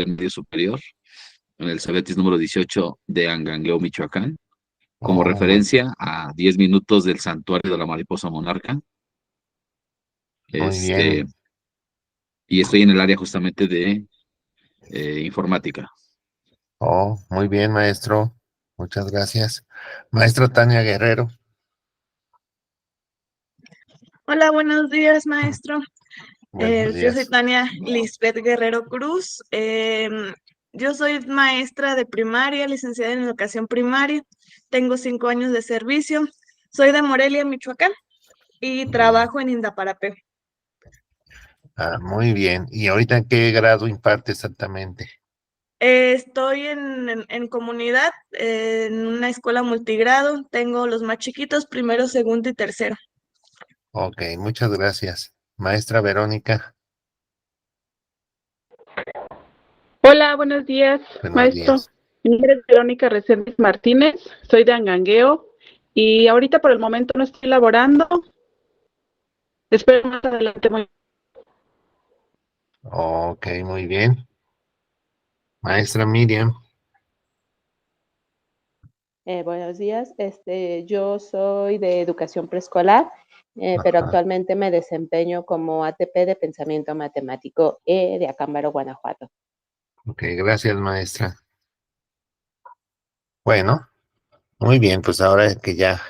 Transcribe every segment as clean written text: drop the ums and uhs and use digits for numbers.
medio superior, en el Cebetis número 18 de Angangueo, Michoacán, como Oh, muy, referencia a 10 minutos del Santuario de la Mariposa Monarca. muy Este, bien. y estoy en el área justamente de informática. Oh, muy bien, maestro. Muchas gracias. Maestro Tania Guerrero. Hola, buenos días, maestro. Buenos Yo soy días. Tania Lisbeth Guerrero Cruz. Yo soy maestra de primaria, licenciada en educación primaria. Tengo 5 años de servicio. Soy de Morelia, Michoacán, y Bien. trabajo en Indaparapé. Ah, muy bien. ¿Y ahorita en qué grado imparte exactamente? Estoy en comunidad, en una escuela multigrado. Tengo los más chiquitos, primero, segundo y tercero. Ok, muchas gracias. Maestra Verónica, Hola, buenos días, buenos maestro. días. Mi nombre es Verónica Reséndiz Martínez, soy de Angangueo y ahorita por el momento no estoy laborando. Espero más adelante. Ok, muy bien. Maestra Miriam. Buenos días, yo soy de educación preescolar, pero Ajá. actualmente me desempeño como ATP de pensamiento matemático de Acámbaro, Guanajuato. Ok, gracias, maestra. Bueno, muy bien, pues ahora que ya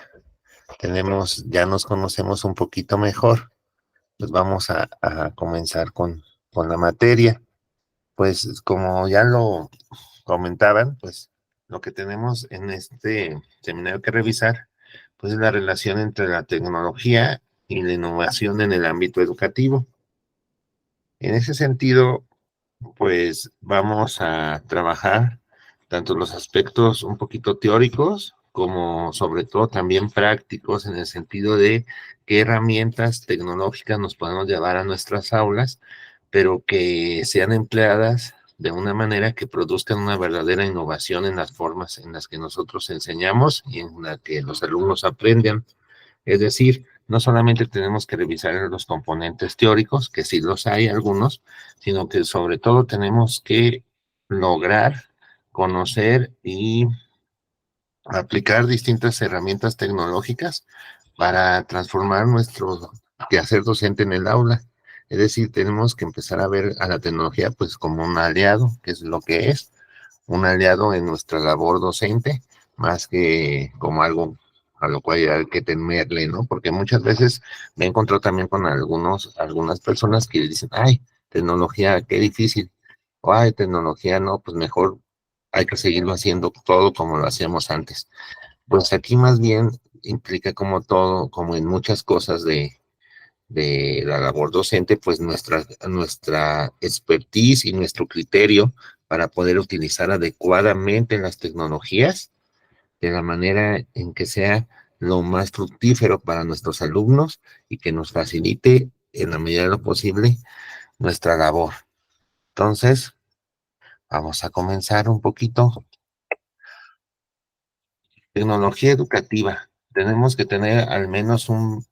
nos conocemos un poquito mejor, pues vamos a comenzar con la materia. Pues como ya lo comentaban, pues lo que tenemos en este seminario que revisar, pues es la relación entre la tecnología y la innovación en el ámbito educativo. En ese sentido, pues vamos a trabajar tanto los aspectos un poquito teóricos como sobre todo también prácticos en el sentido de qué herramientas tecnológicas nos podemos llevar a nuestras aulas, pero que sean empleadas de una manera que produzcan una verdadera innovación en las formas en las que nosotros enseñamos y en la que los alumnos aprenden. Es decir, no solamente tenemos que revisar los componentes teóricos, que sí los hay algunos, sino que sobre todo tenemos que lograr conocer y aplicar distintas herramientas tecnológicas para transformar nuestro quehacer docente en el aula. Es decir, tenemos que empezar a ver a la tecnología pues como un aliado, que es lo que es, un aliado en nuestra labor docente, más que como algo a lo cual hay que temerle, ¿no? Porque muchas veces me he encontrado también con algunas personas que dicen, ay, tecnología, qué difícil, o ay, tecnología, no, pues mejor hay que seguirlo haciendo todo como lo hacíamos antes. Pues aquí más bien implica como todo, como en muchas cosas de la labor docente, pues nuestra expertise y nuestro criterio para poder utilizar adecuadamente las tecnologías de la manera en que sea lo más fructífero para nuestros alumnos y que nos facilite en la medida de lo posible nuestra labor. Entonces, vamos a comenzar un poquito. Tecnología educativa. Tenemos que tener al menos un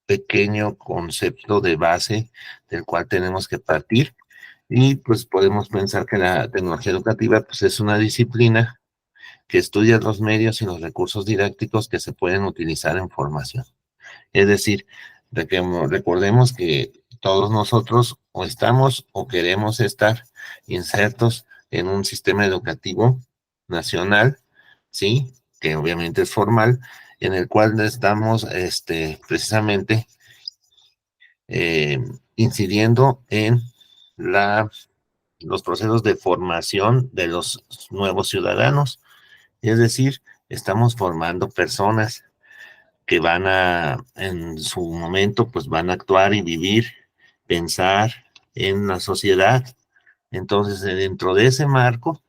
pequeño concepto de base del cual tenemos que partir y pues podemos pensar que la tecnología educativa pues es una disciplina que estudia los medios y los recursos didácticos que se pueden utilizar en formación. Es decir, recordemos que todos nosotros o estamos o queremos estar insertos en un sistema educativo nacional, ¿sí? Que obviamente es formal, en el cual estamos precisamente eh, incidiendo en la, los procesos de formación de los nuevos ciudadanos. Es decir, estamos formando personas que en su momento, pues van a actuar y vivir, pensar en la sociedad. Entonces, dentro de ese marco,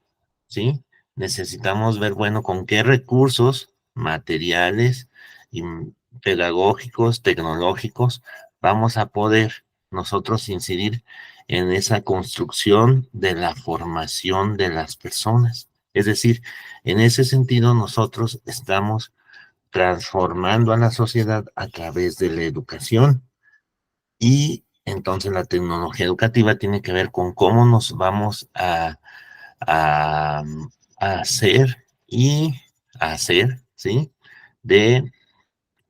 ¿sí? Necesitamos ver, bueno, con qué recursos materiales y pedagógicos, tecnológicos, vamos a poder nosotros incidir en esa construcción de la formación de las personas. Es decir, en ese sentido nosotros estamos transformando a la sociedad a través de la educación y Entonces, la tecnología educativa tiene que ver con cómo nos vamos a hacer y hacer, ¿sí? De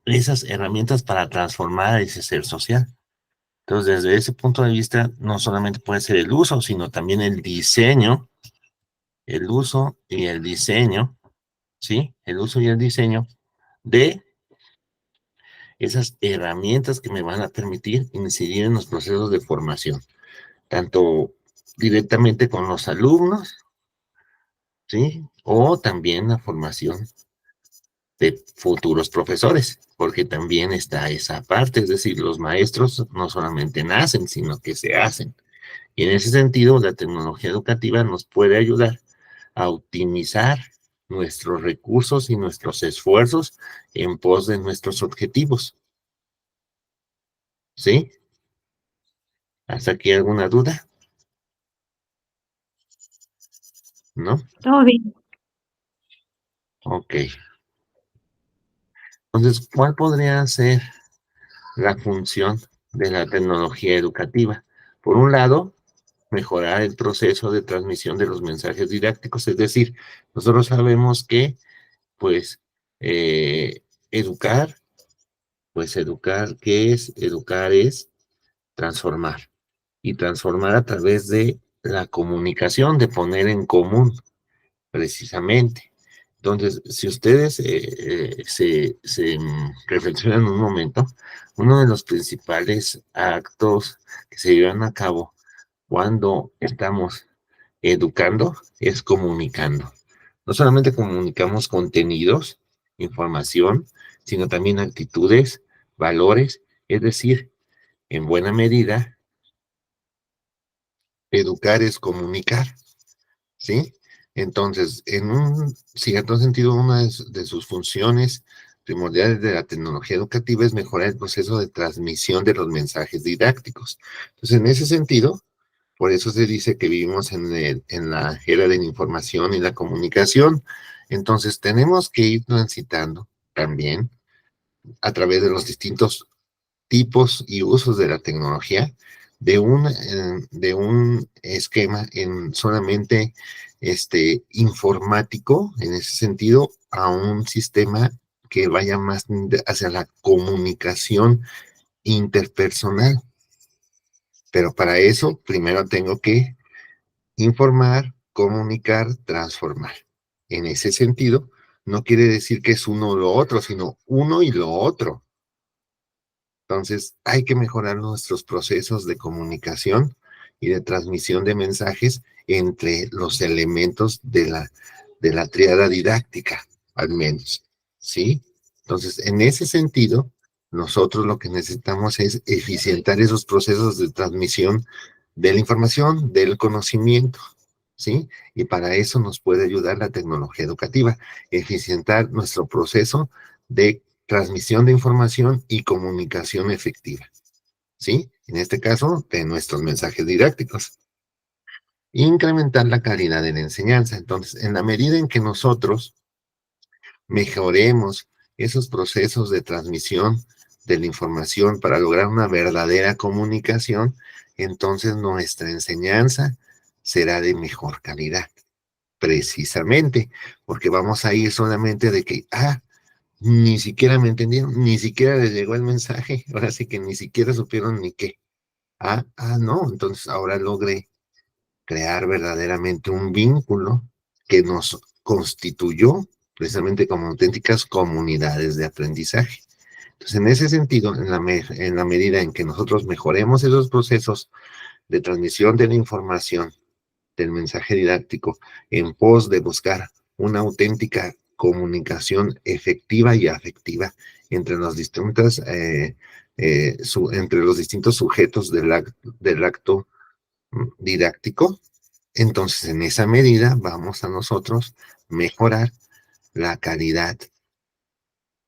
esas herramientas para transformar ese ser social. Entonces, desde ese punto de vista, no solamente puede ser el uso, sino también el diseño, el uso y el diseño, ¿sí? El uso y el diseño de esas herramientas que me van a permitir incidir en los procesos de formación, tanto directamente con los alumnos, ¿sí? O también la formación de futuros profesores, porque también está esa parte, es decir, los maestros no solamente nacen, sino que se hacen. Y en ese sentido, la tecnología educativa nos puede ayudar a optimizar nuestros recursos y nuestros esfuerzos en pos de nuestros objetivos. ¿Sí? ¿Hasta aquí alguna duda? ¿No? Todo bien. Ok. Entonces, ¿cuál podría ser la función de la tecnología educativa? Por un lado, mejorar el proceso de transmisión de los mensajes didácticos, es decir, nosotros sabemos que, pues, educar, pues educar, ¿qué es? Educar es transformar, y transformar a través de la comunicación, de poner en común, precisamente. Entonces, si ustedes reflexionan un momento, uno de los principales actos que se llevan a cabo cuando estamos educando es comunicando. No solamente comunicamos contenidos, información, sino también actitudes, valores, es decir, en buena medida, educar es comunicar, ¿sí? Entonces, en un cierto sentido, una de sus funciones primordiales de la tecnología educativa es mejorar el proceso de transmisión de los mensajes didácticos. Entonces, en ese sentido, por eso se dice que vivimos en la era de la información y la comunicación. Entonces, tenemos que ir transitando también a través de los distintos tipos y usos de la tecnología de un esquema en solamente informático, en ese sentido, a un sistema que vaya más hacia la comunicación interpersonal. Pero para eso, primero tengo que informar, comunicar, transformar. En ese sentido, no quiere decir que es uno o lo otro, sino uno y lo otro. Entonces, hay que mejorar nuestros procesos de comunicación y de transmisión de mensajes entre los elementos de la tríada didáctica, al menos, ¿sí? Entonces, en ese sentido, nosotros lo que necesitamos es eficientar esos procesos de transmisión de la información, del conocimiento, ¿sí? Y para eso nos puede ayudar la tecnología educativa, eficientar nuestro proceso de transmisión de información y comunicación efectiva, ¿sí? En este caso, de nuestros mensajes didácticos. Incrementar la calidad de la enseñanza. Entonces, en la medida en que nosotros mejoremos esos procesos de transmisión de la información para lograr una verdadera comunicación, entonces nuestra enseñanza será de mejor calidad, precisamente, porque vamos a ir solamente de que, ni siquiera me entendieron, ni siquiera les llegó el mensaje, ahora sí que ni siquiera supieron ni qué. No, entonces ahora logré crear verdaderamente un vínculo que nos constituyó precisamente como auténticas comunidades de aprendizaje. Entonces, en ese sentido, en la medida en que nosotros mejoremos esos procesos de transmisión de la información, del mensaje didáctico, en pos de buscar una auténtica comunicación efectiva y afectiva entre los distintos, entre los distintos sujetos del acto didáctico, entonces en esa medida vamos a nosotros mejorar la calidad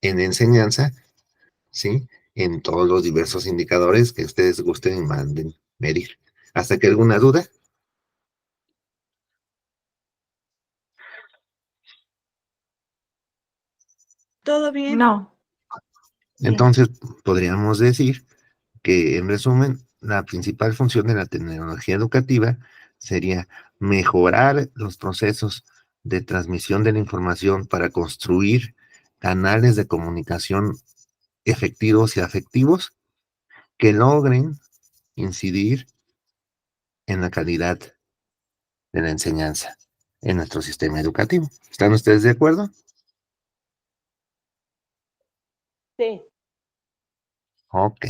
en enseñanza, ¿sí? En todos los diversos indicadores que ustedes gusten y manden medir. ¿Hasta que alguna duda? ¿Todo bien? No. Bien. Entonces, podríamos decir que, en resumen, la principal función de la tecnología educativa sería mejorar los procesos de transmisión de la información para construir canales de comunicación efectivos y afectivos que logren incidir en la calidad de la enseñanza en nuestro sistema educativo. ¿Están ustedes de acuerdo? Sí. Ok.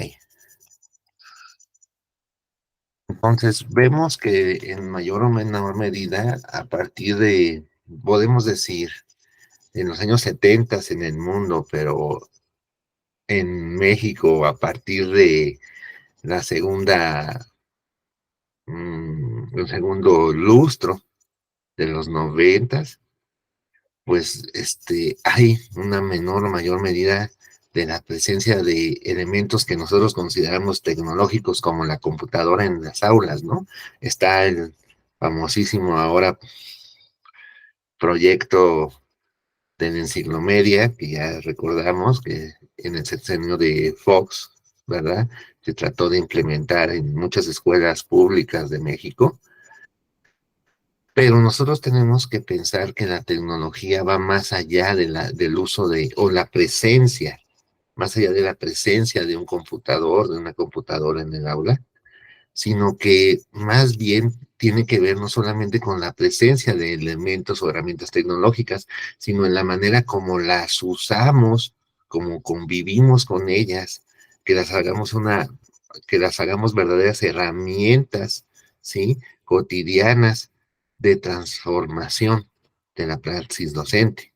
Entonces, vemos que en mayor o menor medida, a partir de, podemos decir, en los años 70 en el mundo, pero en México, a partir de la el segundo lustro de los 90, pues hay una menor o mayor medida de la presencia de elementos que nosotros consideramos tecnológicos como la computadora en las aulas, ¿no? Está el famosísimo ahora proyecto de la enciclomedia, que ya recordamos que en el sexenio de Fox, ¿verdad? Se trató de implementar en muchas escuelas públicas de México. Pero nosotros tenemos que pensar que la tecnología va más allá del uso o la presencia, más allá de la presencia de un computador, de una computadora en el aula, sino que más bien tiene que ver no solamente con la presencia de elementos o herramientas tecnológicas, sino en la manera como las usamos, como convivimos con ellas, que las hagamos que las hagamos verdaderas herramientas, ¿sí? Cotidianas de transformación de la praxis docente.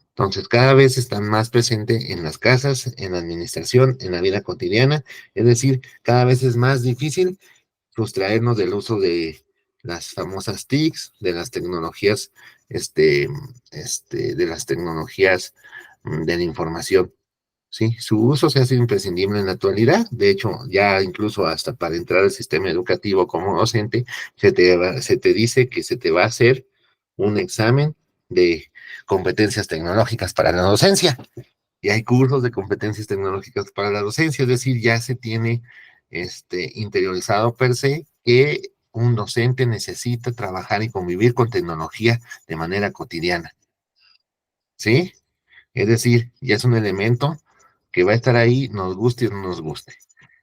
Entonces, cada vez están más presentes en las casas, en la administración, en la vida cotidiana, es decir, cada vez es más difícil sustraernos del uso de las famosas TICs, de las tecnologías, de las tecnologías de la información. ¿Sí? Su uso se hace imprescindible en la actualidad. De hecho, ya incluso hasta para entrar al sistema educativo como docente, se te dice que se te va a hacer un examen de competencias tecnológicas para la docencia. Y hay cursos de competencias tecnológicas para la docencia, es decir, ya se tiene interiorizado per se que un docente necesita trabajar y convivir con tecnología de manera cotidiana. ¿Sí? Es decir, ya es un elemento que va a estar ahí, nos guste o no nos guste.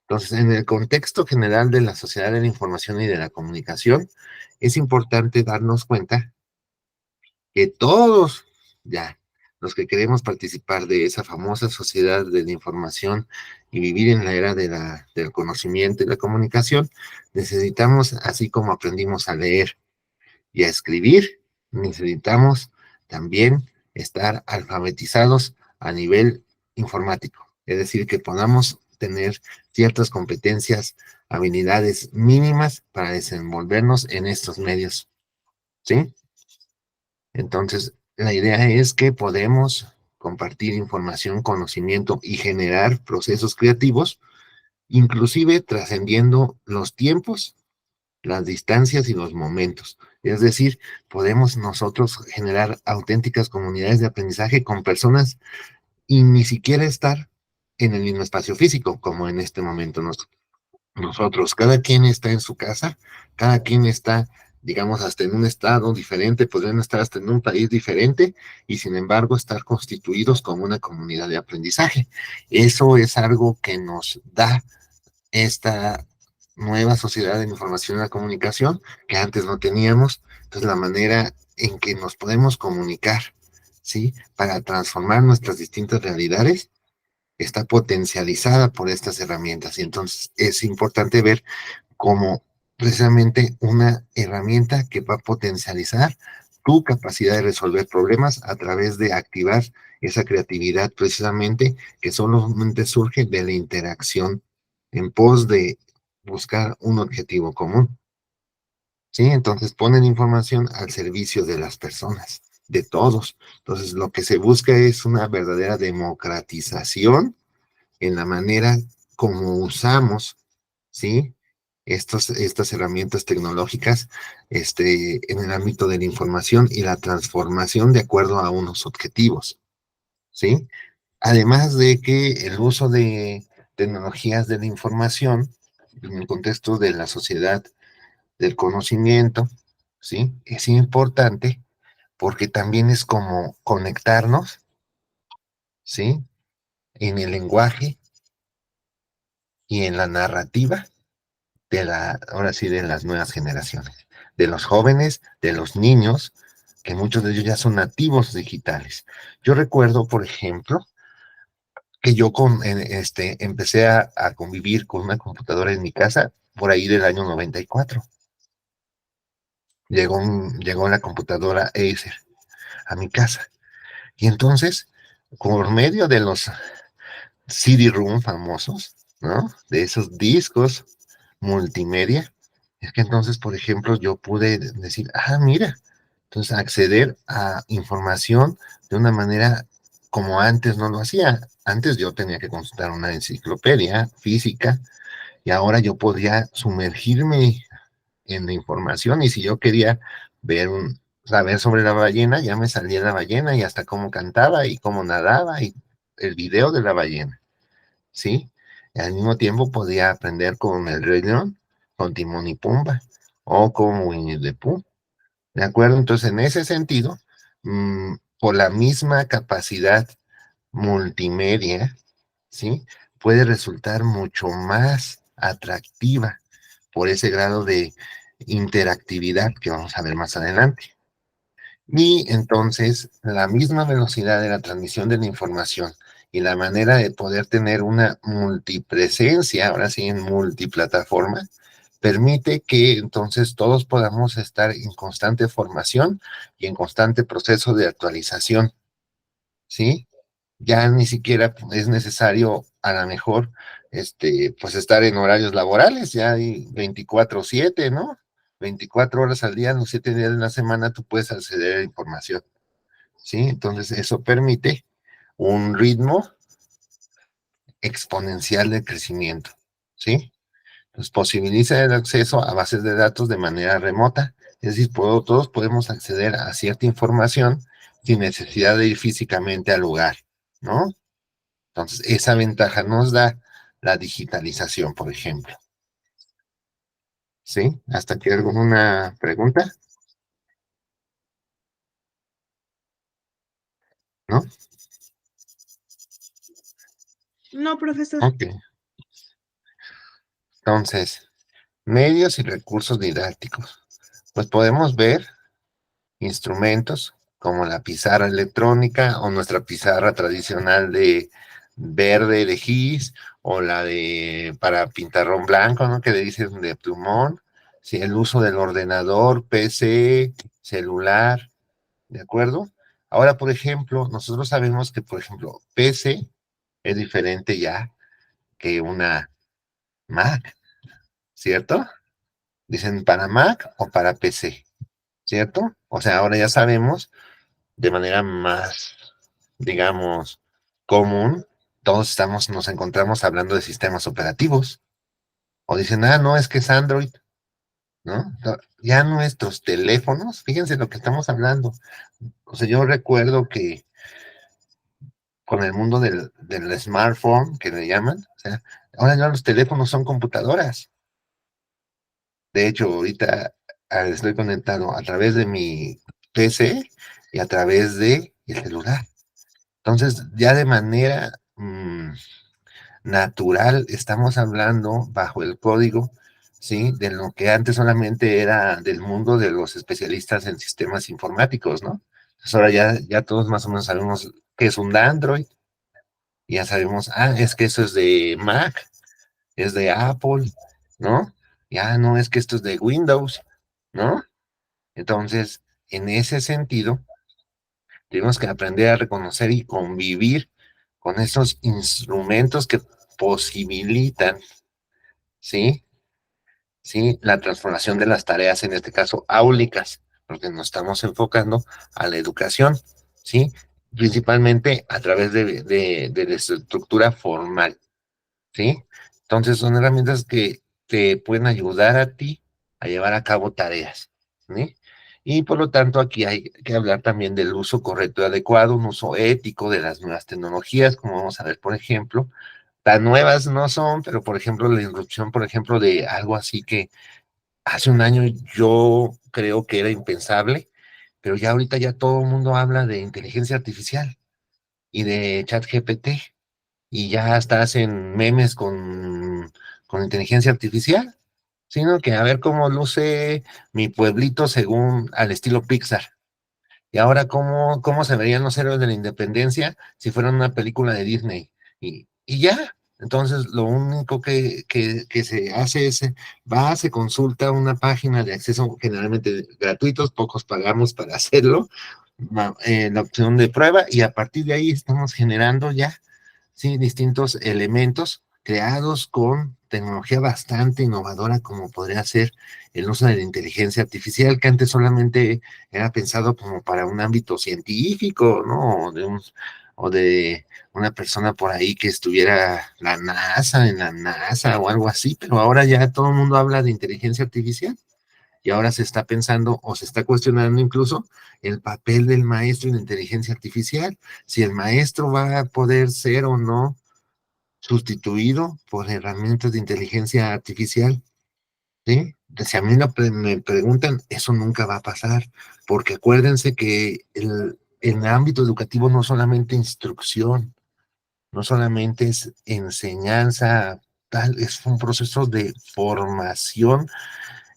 Entonces, en el contexto general de la sociedad de la información y de la comunicación, es importante darnos cuenta que todos, ya, los que queremos participar de esa famosa sociedad de la información y vivir en la era del conocimiento y la comunicación, necesitamos, así como aprendimos a leer y a escribir, necesitamos también estar alfabetizados a nivel informático, es decir, que podamos tener ciertas competencias, habilidades mínimas para desenvolvernos en estos medios, ¿sí? Entonces, la idea es que podemos compartir información, conocimiento y generar procesos creativos, inclusive trascendiendo los tiempos, las distancias y los momentos. Es decir, podemos nosotros generar auténticas comunidades de aprendizaje con personas y ni siquiera estar en el mismo espacio físico, como en este momento nosotros. Cada quien está en su casa, cada quien está, digamos, hasta en un estado diferente, podrían estar hasta en un país diferente y sin embargo estar constituidos como una comunidad de aprendizaje. Eso es algo que nos da esta nueva sociedad de la información y la comunicación que antes no teníamos. Entonces, la manera en que nos podemos comunicar, ¿sí? Para transformar nuestras distintas realidades está potencializada por estas herramientas. Y entonces es importante ver como precisamente una herramienta que va a potencializar tu capacidad de resolver problemas a través de activar esa creatividad precisamente que solamente surge de la interacción en pos de buscar un objetivo común. ¿Sí? Entonces ponen información al servicio de las personas, de todos. Entonces lo que se busca es una verdadera democratización en la manera como usamos, ¿sí? Estas herramientas tecnológicas en el ámbito de la información y la transformación de acuerdo a unos objetivos, ¿sí? Además de que el uso de tecnologías de la información en el contexto de la sociedad del conocimiento, ¿sí? Es importante porque también es como conectarnos, ¿sí? En el lenguaje y en la narrativa ahora sí, de las nuevas generaciones, de los jóvenes, de los niños, que muchos de ellos ya son nativos digitales. Yo recuerdo, por ejemplo, que yo empecé a convivir con una computadora en mi casa por ahí del año 94. Llegó la computadora Acer a mi casa. Y entonces, por medio de los CD-ROM famosos, ¿no? De esos discos multimedia, es que entonces, por ejemplo, yo pude decir, mira, entonces acceder a información de una manera como antes no lo hacía. Antes yo tenía que consultar una enciclopedia física y ahora yo podía sumergirme en la información y si yo quería saber sobre la ballena, ya me salía la ballena y hasta cómo cantaba y cómo nadaba y el video de la ballena, ¿sí? Y al mismo tiempo podía aprender con el Rey León, con Timón y Pumba o con Winnie the Pooh, ¿de acuerdo? Entonces, en ese sentido, por la misma capacidad multimedia, ¿sí? Puede resultar mucho más atractiva por ese grado de interactividad que vamos a ver más adelante. Y entonces, la misma velocidad de la transmisión de la información y la manera de poder tener una multipresencia, ahora sí en multiplataforma, permite que entonces todos podamos estar en constante formación y en constante proceso de actualización, ¿sí? Ya ni siquiera es necesario, a lo mejor, pues estar en horarios laborales, ya hay 24/7, ¿no? 24 horas al día, los 7 días de la semana, tú puedes acceder a la información, ¿sí? Entonces, eso permite un ritmo exponencial de crecimiento, ¿sí? Entonces, posibilita el acceso a bases de datos de manera remota, es decir, todos podemos acceder a cierta información sin necesidad de ir físicamente al lugar, ¿no? Entonces, esa ventaja nos da la digitalización, por ejemplo. ¿Sí? ¿Hasta aquí alguna pregunta? ¿No? No, profesor. Ok. Entonces, medios y recursos didácticos. Pues podemos ver instrumentos como la pizarra electrónica o nuestra pizarra tradicional de verde de gis o la de para pintarrón blanco, ¿no? Que le dicen de plumón. Sí, el uso del ordenador, PC, celular, ¿de acuerdo? Ahora, por ejemplo, nosotros sabemos que, por ejemplo, PC es diferente ya que una Mac, ¿cierto? Dicen para Mac o para PC, ¿cierto? O sea, ahora ya sabemos de manera más, digamos, común, nos encontramos hablando de sistemas operativos. O dicen, no, es que es Android, ¿no? Ya nuestros teléfonos, fíjense lo que estamos hablando. O sea, yo recuerdo que con el mundo del smartphone, que le llaman, o sea, ahora ya los teléfonos son computadoras. De hecho, ahorita estoy conectado a través de mi PC y a través de el celular. Entonces, ya de manera natural estamos hablando bajo el código, ¿sí? De lo que antes solamente era del mundo de los especialistas en sistemas informáticos, ¿no? Entonces ahora ya todos más o menos sabemos qué es un Android, ya sabemos, es que eso es de Mac, es de Apple, ¿no? Ya no es que esto es de Windows, ¿no? Entonces, en ese sentido, tenemos que aprender a reconocer y convivir con esos instrumentos que posibilitan, ¿sí? ¿Sí? La transformación de las tareas, en este caso, áulicas, porque nos estamos enfocando a la educación, ¿sí? Principalmente a través de la estructura formal, ¿sí? Entonces, son herramientas que te pueden ayudar a ti a llevar a cabo tareas, ¿sí? Y por lo tanto, aquí hay que hablar también del uso correcto y adecuado, un uso ético de las nuevas tecnologías, como vamos a ver, por ejemplo, tan nuevas no son, pero por ejemplo, la irrupción, por ejemplo, de algo así que hace un año yo creo que era impensable, pero ya ahorita ya todo el mundo habla de inteligencia artificial y de ChatGPT, y ya hasta hacen memes con inteligencia artificial, sino que a ver cómo luce mi pueblito según al estilo Pixar. Y ahora, ¿cómo se verían los héroes de la independencia si fueran una película de Disney? Y ya. Entonces, lo único que se hace es, se consulta una página de acceso generalmente gratuitos, pocos pagamos para hacerlo, la opción de prueba, y a partir de ahí estamos generando ya, sí, distintos elementos creados con tecnología bastante innovadora, como podría ser el uso de la inteligencia artificial, que antes solamente era pensado como para un ámbito científico, ¿no? O de una persona por ahí que estuviera en la NASA o algo así, pero ahora ya todo el mundo habla de inteligencia artificial. Y ahora se está pensando o se está cuestionando incluso el papel del maestro en la inteligencia artificial, si el maestro va a poder ser o no sustituido por herramientas de inteligencia artificial, ¿sí? Si a mí me preguntan, eso nunca va a pasar, porque acuérdense que el ámbito educativo no solamente instrucción, no solamente es enseñanza, tal, es un proceso de formación.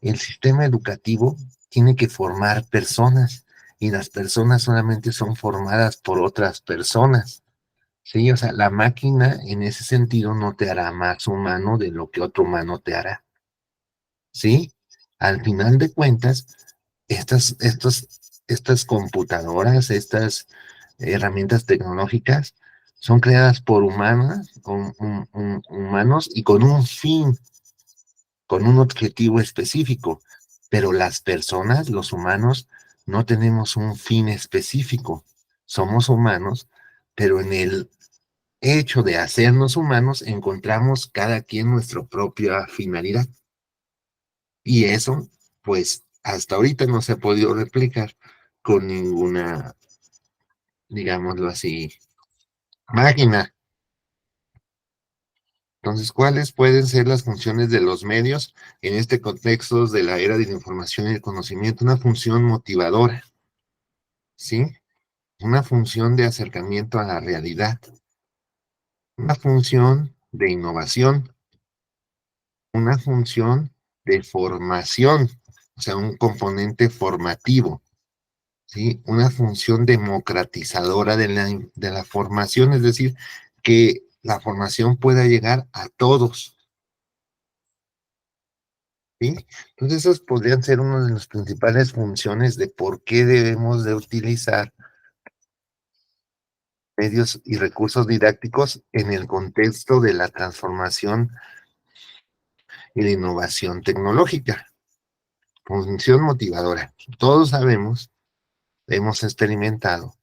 El sistema educativo tiene que formar personas, y las personas solamente son formadas por otras personas. Sí, o sea, la máquina en ese sentido no te hará más humano de lo que otro humano te hará. ¿Sí? Al final de cuentas, estas computadoras, estas herramientas tecnológicas son creadas por humanos y con un fin, con un objetivo específico, pero las personas, los humanos, no tenemos un fin específico. Somos humanos, pero en el hecho de hacernos humanos encontramos cada quien nuestra propia finalidad. Y eso, pues, hasta ahorita no se ha podido replicar con ninguna, digámoslo así, máquina. Entonces, ¿cuáles pueden ser las funciones de los medios en este contexto de la era de la información y el conocimiento? Una función motivadora, ¿sí? Una función de acercamiento a la realidad, una función de innovación, una función de formación, o sea, un componente formativo, ¿sí? Una función democratizadora de la formación, es decir, que la formación pueda llegar a todos, ¿sí? Entonces, esas podrían ser una de las principales funciones de por qué debemos de utilizar medios y recursos didácticos en el contexto de la transformación y la innovación tecnológica. Función motivadora. Todos sabemos, hemos experimentado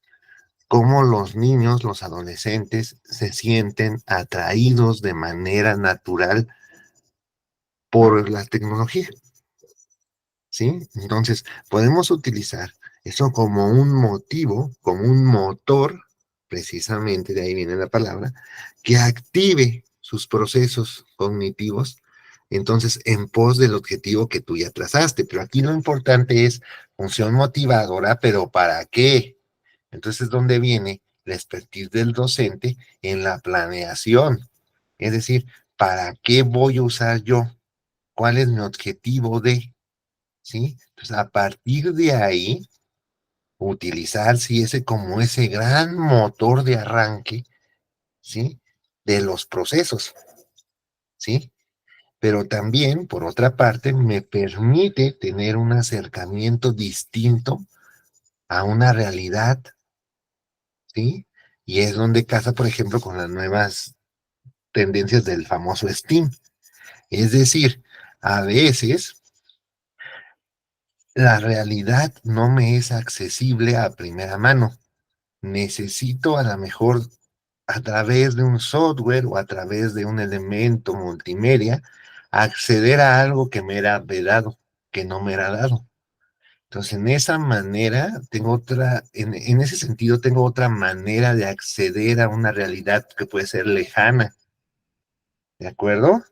cómo los niños, los adolescentes, se sienten atraídos de manera natural por la tecnología, ¿sí? Entonces, podemos utilizar eso como un motivo, como un motor, precisamente de ahí viene la palabra, que active sus procesos cognitivos, entonces, en pos del objetivo que tú ya trazaste. Pero aquí lo importante es función motivadora, pero ¿para qué? Entonces, ¿dónde viene la expertise del docente en la planeación? Es decir, ¿para qué voy a usar yo? ¿Cuál es mi objetivo de? ¿Sí? Entonces, a partir de ahí, utilizar, sí, ese como ese gran motor de arranque, ¿sí? De los procesos, ¿sí? Pero también, por otra parte, me permite tener un acercamiento distinto a una realidad, ¿sí? Y es donde casa, por ejemplo, con las nuevas tendencias del famoso STEAM. Es decir, a veces la realidad no me es accesible a primera mano. Necesito a lo mejor a través de un software o a través de un elemento multimedia acceder a algo que me era vedado, que no me era dado. Entonces, en esa manera, en ese sentido, tengo otra manera de acceder a una realidad que puede ser lejana, ¿de acuerdo?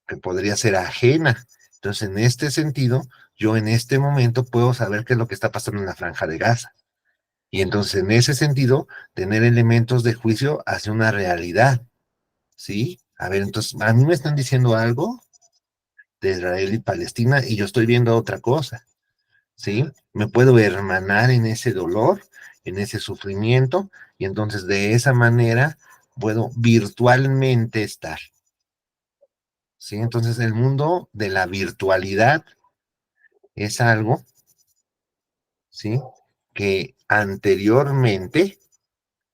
Que podría ser ajena. Entonces, en este sentido, yo en este momento puedo saber qué es lo que está pasando en la Franja de Gaza. Y entonces, en ese sentido, tener elementos de juicio hacia una realidad, ¿sí? A ver, entonces, a mí me están diciendo algo de Israel y Palestina y yo estoy viendo otra cosa, ¿sí? Me puedo hermanar en ese dolor, en ese sufrimiento, y entonces de esa manera puedo virtualmente estar, ¿sí? Entonces, el mundo de la virtualidad es algo, ¿sí? Que anteriormente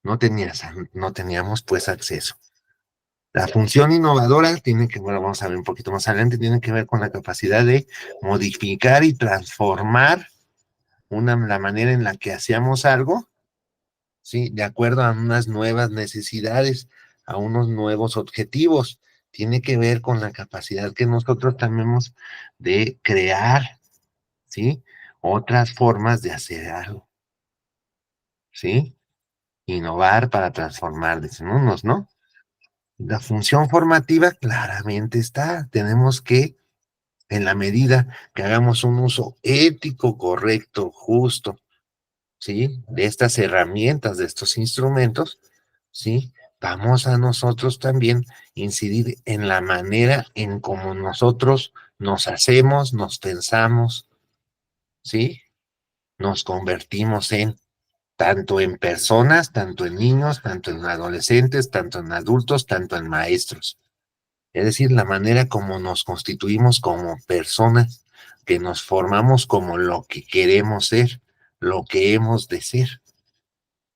no teníamos pues acceso. La función innovadora tiene que, bueno, vamos a ver un poquito más adelante, tiene que ver con la capacidad de modificar y transformar la manera en la que hacíamos algo, ¿sí? De acuerdo a unas nuevas necesidades, a unos nuevos objetivos. Tiene que ver con la capacidad que nosotros tenemos de crear, ¿sí? Otras formas de hacer algo, ¿sí? Innovar para transformar, dicen unos, ¿no? La función formativa claramente está. Tenemos que, en la medida que hagamos un uso ético, correcto, justo, ¿sí? De estas herramientas, de estos instrumentos, ¿sí? Vamos a nosotros también incidir en la manera en cómo nosotros nos hacemos, nos pensamos, ¿sí? Nos convertimos tanto en personas, tanto en niños, tanto en adolescentes, tanto en adultos, tanto en maestros. Es decir, la manera como nos constituimos como personas, que nos formamos como lo que queremos ser, lo que hemos de ser,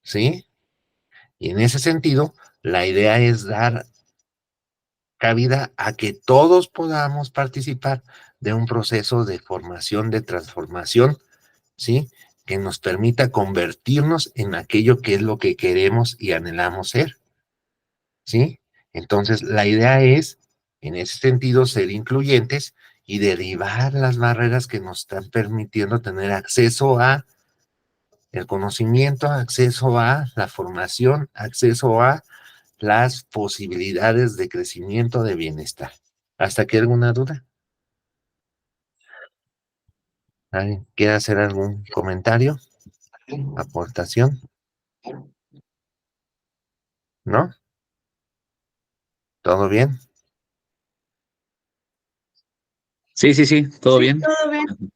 ¿sí? Y en ese sentido, la idea es dar cabida a que todos podamos participar de un proceso de formación, de transformación, ¿sí? Que nos permita convertirnos en aquello que es lo que queremos y anhelamos ser, ¿sí? Entonces, la idea es, en ese sentido, ser incluyentes y derribar las barreras que nos están permitiendo tener acceso a el conocimiento, acceso a la formación, acceso a las posibilidades de crecimiento, de bienestar. ¿Hasta aquí alguna duda? ¿Alguien quiere hacer algún comentario? ¿Aportación? ¿No? ¿Todo bien? Sí, sí, sí, todo Sí, bien. todo bien.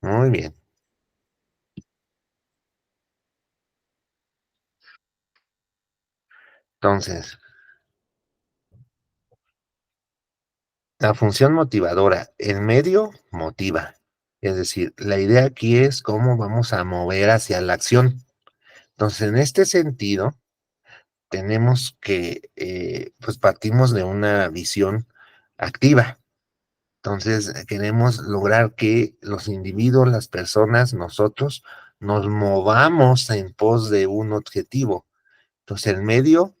Muy bien. Entonces, la función motivadora, el medio motiva. Es decir, la idea aquí es cómo vamos a mover hacia la acción. Entonces, en este sentido, tenemos que, pues partimos de una visión activa. Entonces, queremos lograr que los individuos, las personas, nosotros, nos movamos en pos de un objetivo. Entonces, el medio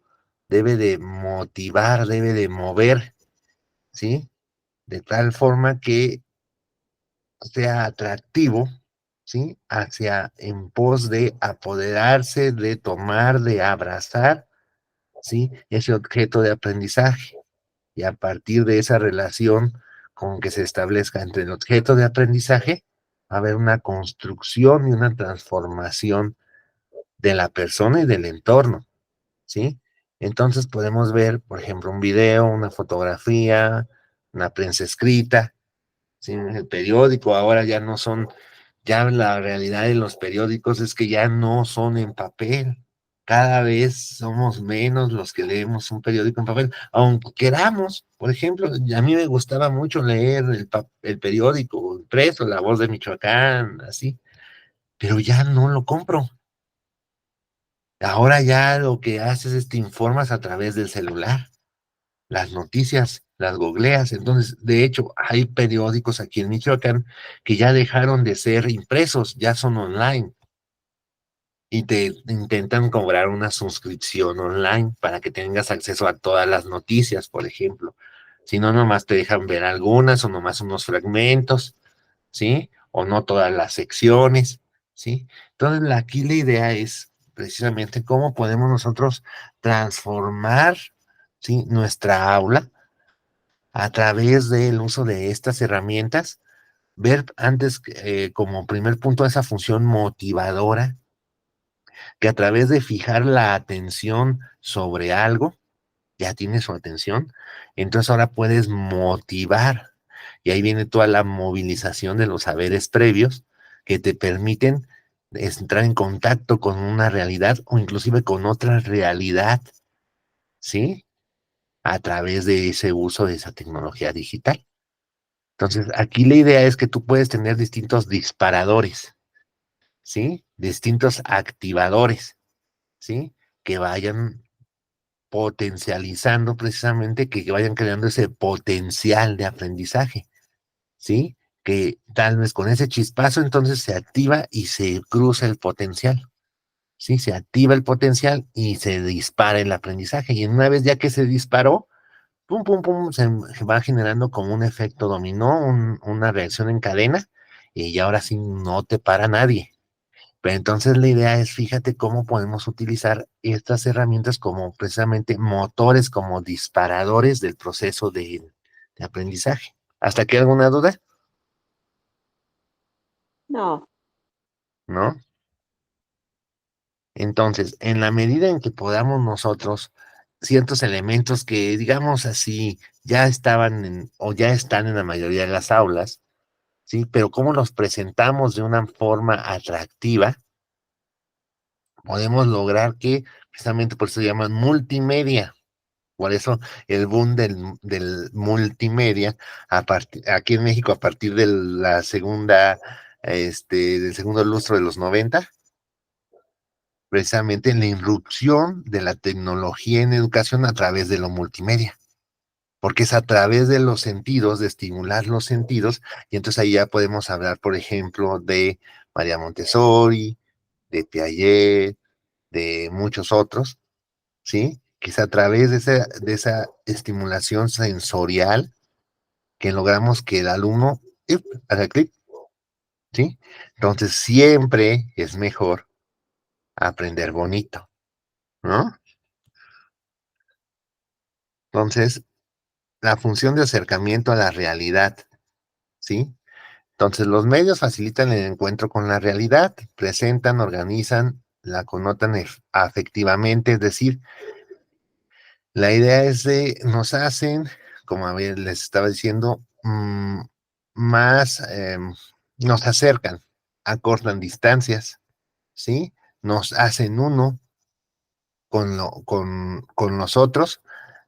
debe de motivar, debe de mover, ¿sí? De tal forma que sea atractivo, ¿sí? Hacia en pos de apoderarse, de tomar, de abrazar, ¿sí? Ese objeto de aprendizaje. Y a partir de esa relación con que se establezca entre el objeto de aprendizaje, va a haber una construcción y una transformación de la persona y del entorno, ¿sí? Entonces podemos ver, por ejemplo, un video, una fotografía, una prensa escrita, ¿sí? El periódico ahora ya no son, ya la realidad de los periódicos es que ya no son en papel. Cada vez somos menos los que leemos un periódico en papel, aunque queramos. Por ejemplo, a mí me gustaba mucho leer el periódico impreso, La Voz de Michoacán, así, pero ya no lo compro. Ahora ya lo que haces es te informas a través del celular, las noticias, las googleas. Entonces, de hecho, hay periódicos aquí en Michoacán que ya dejaron de ser impresos, ya son online. Y te intentan cobrar una suscripción online para que tengas acceso a todas las noticias, por ejemplo. Si no, nomás te dejan ver algunas o nomás unos fragmentos, ¿sí? O no todas las secciones, ¿sí? Entonces, aquí la idea es precisamente cómo podemos nosotros transformar ¿sí? Nuestra aula, a través del uso de estas herramientas, ver antes como primer punto esa función motivadora, que a través de fijar la atención sobre algo, ya tiene su atención, entonces ahora puedes motivar, y ahí viene toda la movilización de los saberes previos que te permiten entrar en contacto con una realidad o inclusive con otra realidad, ¿sí? A través de ese uso de esa tecnología digital. Entonces, aquí la idea es que tú puedes tener distintos disparadores, ¿sí? Distintos activadores, ¿sí? Que vayan potencializando precisamente, que vayan creando ese potencial de aprendizaje, ¿sí? Que tal vez con ese chispazo entonces se activa y se cruza el potencial, ¿sí? Se activa el potencial y se dispara el aprendizaje. Y una vez ya que se disparó, pum, pum, pum, se va generando como un efecto dominó, una reacción en cadena, y ahora sí no te para nadie. Pero entonces la idea es, fíjate cómo podemos utilizar estas herramientas como precisamente motores, como disparadores del proceso de aprendizaje. ¿Hasta aquí alguna duda? No, ¿No? Entonces, en la medida en que podamos nosotros, ciertos elementos que, digamos así, ya estaban o ya están en la mayoría de las aulas, ¿sí? Pero cómo los presentamos de una forma atractiva, podemos lograr que, precisamente por eso se llaman multimedia. Por eso el boom del multimedia, aquí en México, a partir de la segunda, del segundo lustro de los 90, precisamente en la irrupción de la tecnología en educación a través de lo multimedia, porque es a través de los sentidos, de estimular los sentidos, y entonces ahí ya podemos hablar, por ejemplo, de María Montessori, de Piaget, de muchos otros, ¿sí? Que es a través de esa estimulación sensorial que logramos que el alumno haga clic, ¿sí? Entonces siempre es mejor aprender bonito, ¿no? Entonces, la función de acercamiento a la realidad, ¿sí? Entonces, los medios facilitan el encuentro con la realidad, presentan, organizan, la connotan afectivamente, es decir, la idea es de, nos hacen, como a ver, les estaba diciendo, más, nos acercan, acortan distancias, ¿sí? Nos hacen uno con nosotros,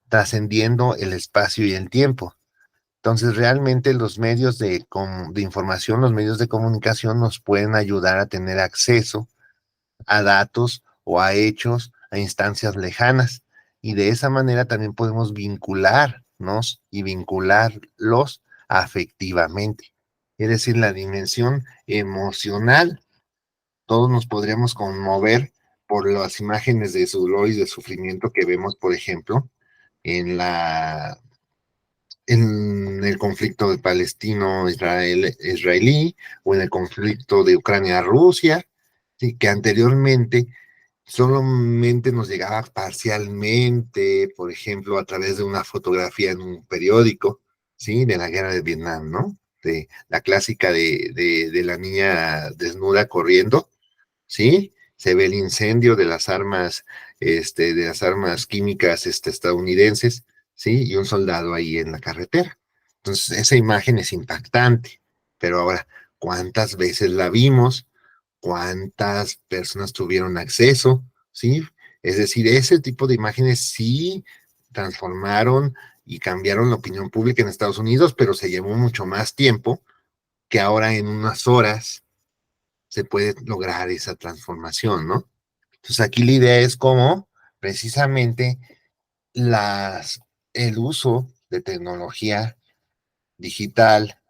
trascendiendo el espacio y el tiempo. Entonces, realmente los medios de información, los medios de comunicación nos pueden ayudar a tener acceso a datos o a hechos, a instancias lejanas. Y de esa manera también podemos vincularnos y vincularlos afectivamente. Es decir, la dimensión emocional. Todos nos podríamos conmover por las imágenes de dolor y de sufrimiento que vemos, por ejemplo, en en el conflicto de palestino-israelí o en el conflicto de Ucrania-Rusia, ¿sí? Que anteriormente solamente nos llegaba parcialmente, por ejemplo, a través de una fotografía en un periódico, ¿sí? De la guerra de Vietnam, ¿no? De la clásica de la niña desnuda corriendo, ¿sí? Se ve el incendio de las armas químicas, estadounidenses, ¿sí? Y un soldado ahí en la carretera. Entonces, esa imagen es impactante, pero ahora, ¿cuántas veces la vimos? ¿Cuántas personas tuvieron acceso? ¿Sí? Es decir, ese tipo de imágenes sí transformaron y cambiaron la opinión pública en Estados Unidos, pero se llevó mucho más tiempo que ahora en unas horas se puede lograr esa transformación, ¿no? Entonces aquí la idea es cómo precisamente las, el uso de tecnología digital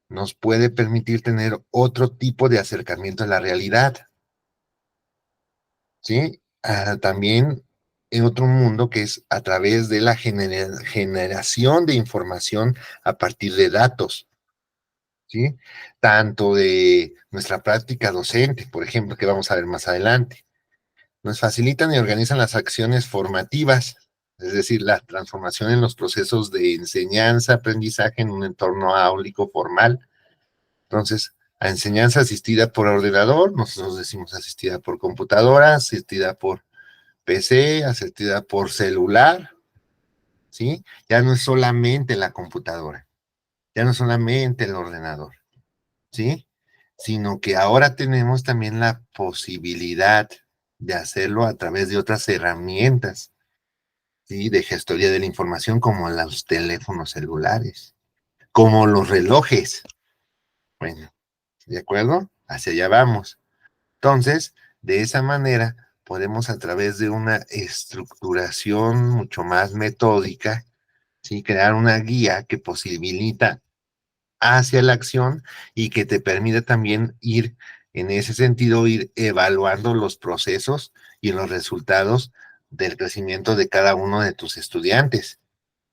nos puede permitir tener otro tipo de acercamiento a la realidad, ¿sí? También en otro mundo que es a través de la generación de información a partir de datos, ¿sí? Tanto de nuestra práctica docente, por ejemplo, que vamos a ver más adelante. Nos facilitan y organizan las acciones formativas, es decir, la transformación en los procesos de enseñanza, aprendizaje en un entorno áulico formal. Entonces, a enseñanza asistida por ordenador, nosotros decimos asistida por computadora, asistida por PC, asistida por celular, ¿sí? Ya no es solamente la computadora, ya no es solamente el ordenador, ¿sí? Sino que ahora tenemos también la posibilidad de hacerlo a través de otras herramientas, ¿sí? De gestoría de la información como los teléfonos celulares, como los relojes. Bueno, ¿de acuerdo? Hacia allá vamos. Entonces, de esa manera, podemos a través de una estructuración mucho más metódica, ¿sí? Crear una guía que posibilita hacia la acción y que te permite también ir, en ese sentido, ir evaluando los procesos y los resultados del crecimiento de cada uno de tus estudiantes,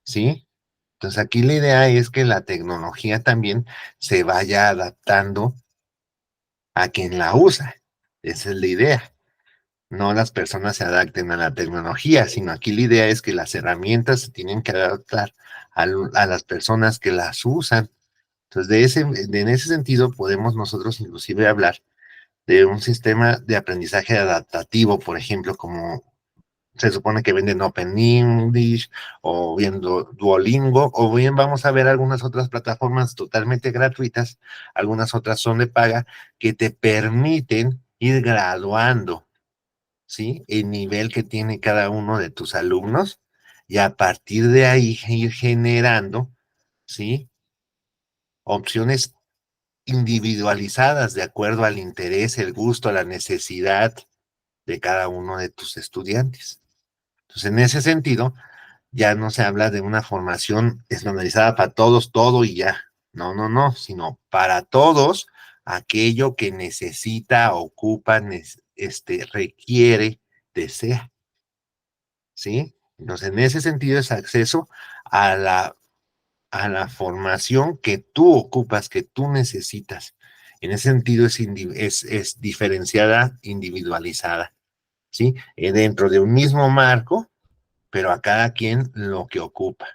¿sí? Entonces aquí la idea es que la tecnología también se vaya adaptando a quien la usa. Esa es la idea. No las personas se adapten a la tecnología, sino aquí la idea es que las herramientas se tienen que adaptar a las personas que las usan. Entonces, en ese sentido, podemos nosotros inclusive hablar de un sistema de aprendizaje adaptativo, por ejemplo, como se supone que venden Open English, o bien Duolingo, o bien vamos a ver algunas otras plataformas totalmente gratuitas, algunas otras son de paga, que te permiten ir graduando, ¿sí? El nivel que tiene cada uno de tus alumnos, y a partir de ahí ir generando, ¿sí? Opciones individualizadas de acuerdo al interés, el gusto, la necesidad de cada uno de tus estudiantes. Entonces, en ese sentido, ya no se habla de una formación estandarizada para todos, todo y ya. No, no, no, sino para todos aquello que necesita, ocupa, requiere, desea. ¿Sí? Entonces, en ese sentido es acceso a la formación que tú ocupas, que tú necesitas. En ese sentido es diferenciada, individualizada, ¿sí? Dentro de un mismo marco, pero a cada quien lo que ocupa.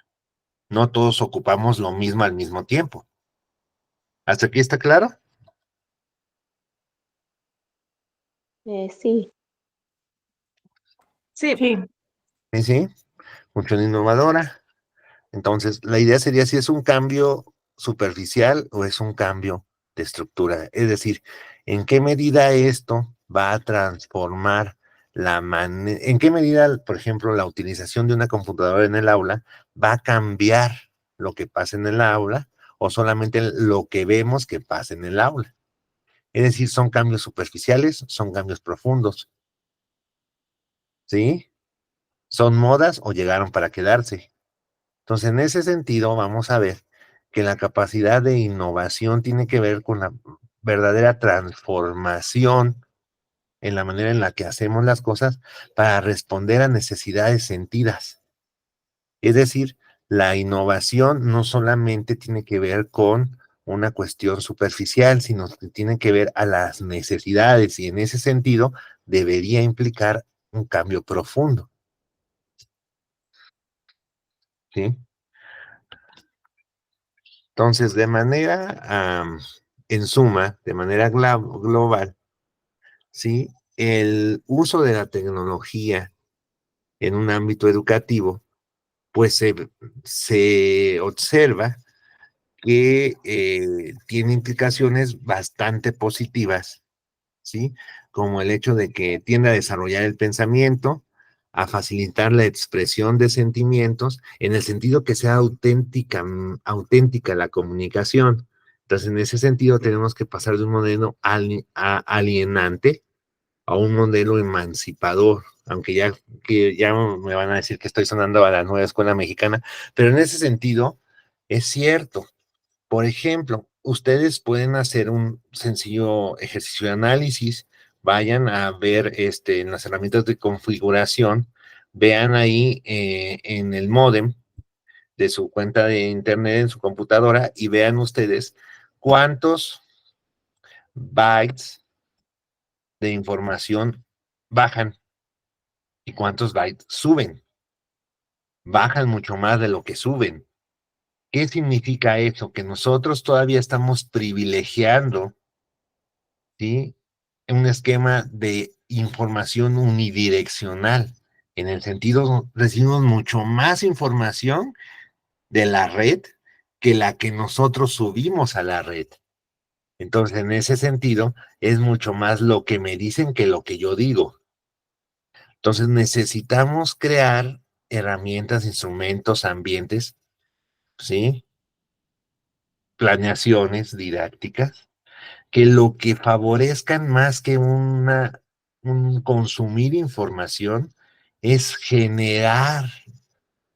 No todos ocupamos lo mismo al mismo tiempo. ¿Hasta aquí está claro? Sí. Sí, Sí, sí. Función innovadora. Entonces, la idea sería si es un cambio superficial o es un cambio de estructura. Es decir, ¿en qué medida esto va a transformar en qué medida, por ejemplo, la utilización de una computadora en el aula va a cambiar lo que pasa en el aula o solamente lo que vemos que pasa en el aula? Es decir, son cambios superficiales, son cambios profundos, ¿sí? ¿Son modas o llegaron para quedarse? Entonces, en ese sentido, vamos a ver que la capacidad de innovación tiene que ver con la verdadera transformación en la manera en la que hacemos las cosas para responder a necesidades sentidas. Es decir, la innovación no solamente tiene que ver con una cuestión superficial, sino que tiene que ver a las necesidades y en ese sentido debería implicar un cambio profundo, ¿sí? Entonces, en suma, de manera global, ¿sí? El uso de la tecnología en un ámbito educativo, pues se observa que tiene implicaciones bastante positivas, ¿sí? Como el hecho de que tiende a desarrollar el pensamiento, a facilitar la expresión de sentimientos, en el sentido que sea auténtica la comunicación. Entonces, en ese sentido, tenemos que pasar de un modelo alienante a un modelo emancipador, aunque ya me van a decir que estoy sonando a la nueva escuela mexicana, pero en ese sentido, es cierto. Por ejemplo, ustedes pueden hacer un sencillo ejercicio de análisis, vayan a ver en las herramientas de configuración, vean ahí en el módem de su cuenta de internet en su computadora y vean ustedes cuántos bytes de información bajan y cuántos bytes suben. bajan mucho más de lo que suben. ¿Qué significa eso? Que nosotros todavía estamos privilegiando, ¿sí?, un esquema de información unidireccional. En el sentido, recibimos mucho más información de la red que la que nosotros subimos a la red. Entonces, en ese sentido, es mucho más lo que me dicen que lo que yo digo. Entonces, necesitamos crear herramientas, instrumentos, ambientes, ¿sí?, planeaciones didácticas, que lo que favorezcan más que un consumir información es generar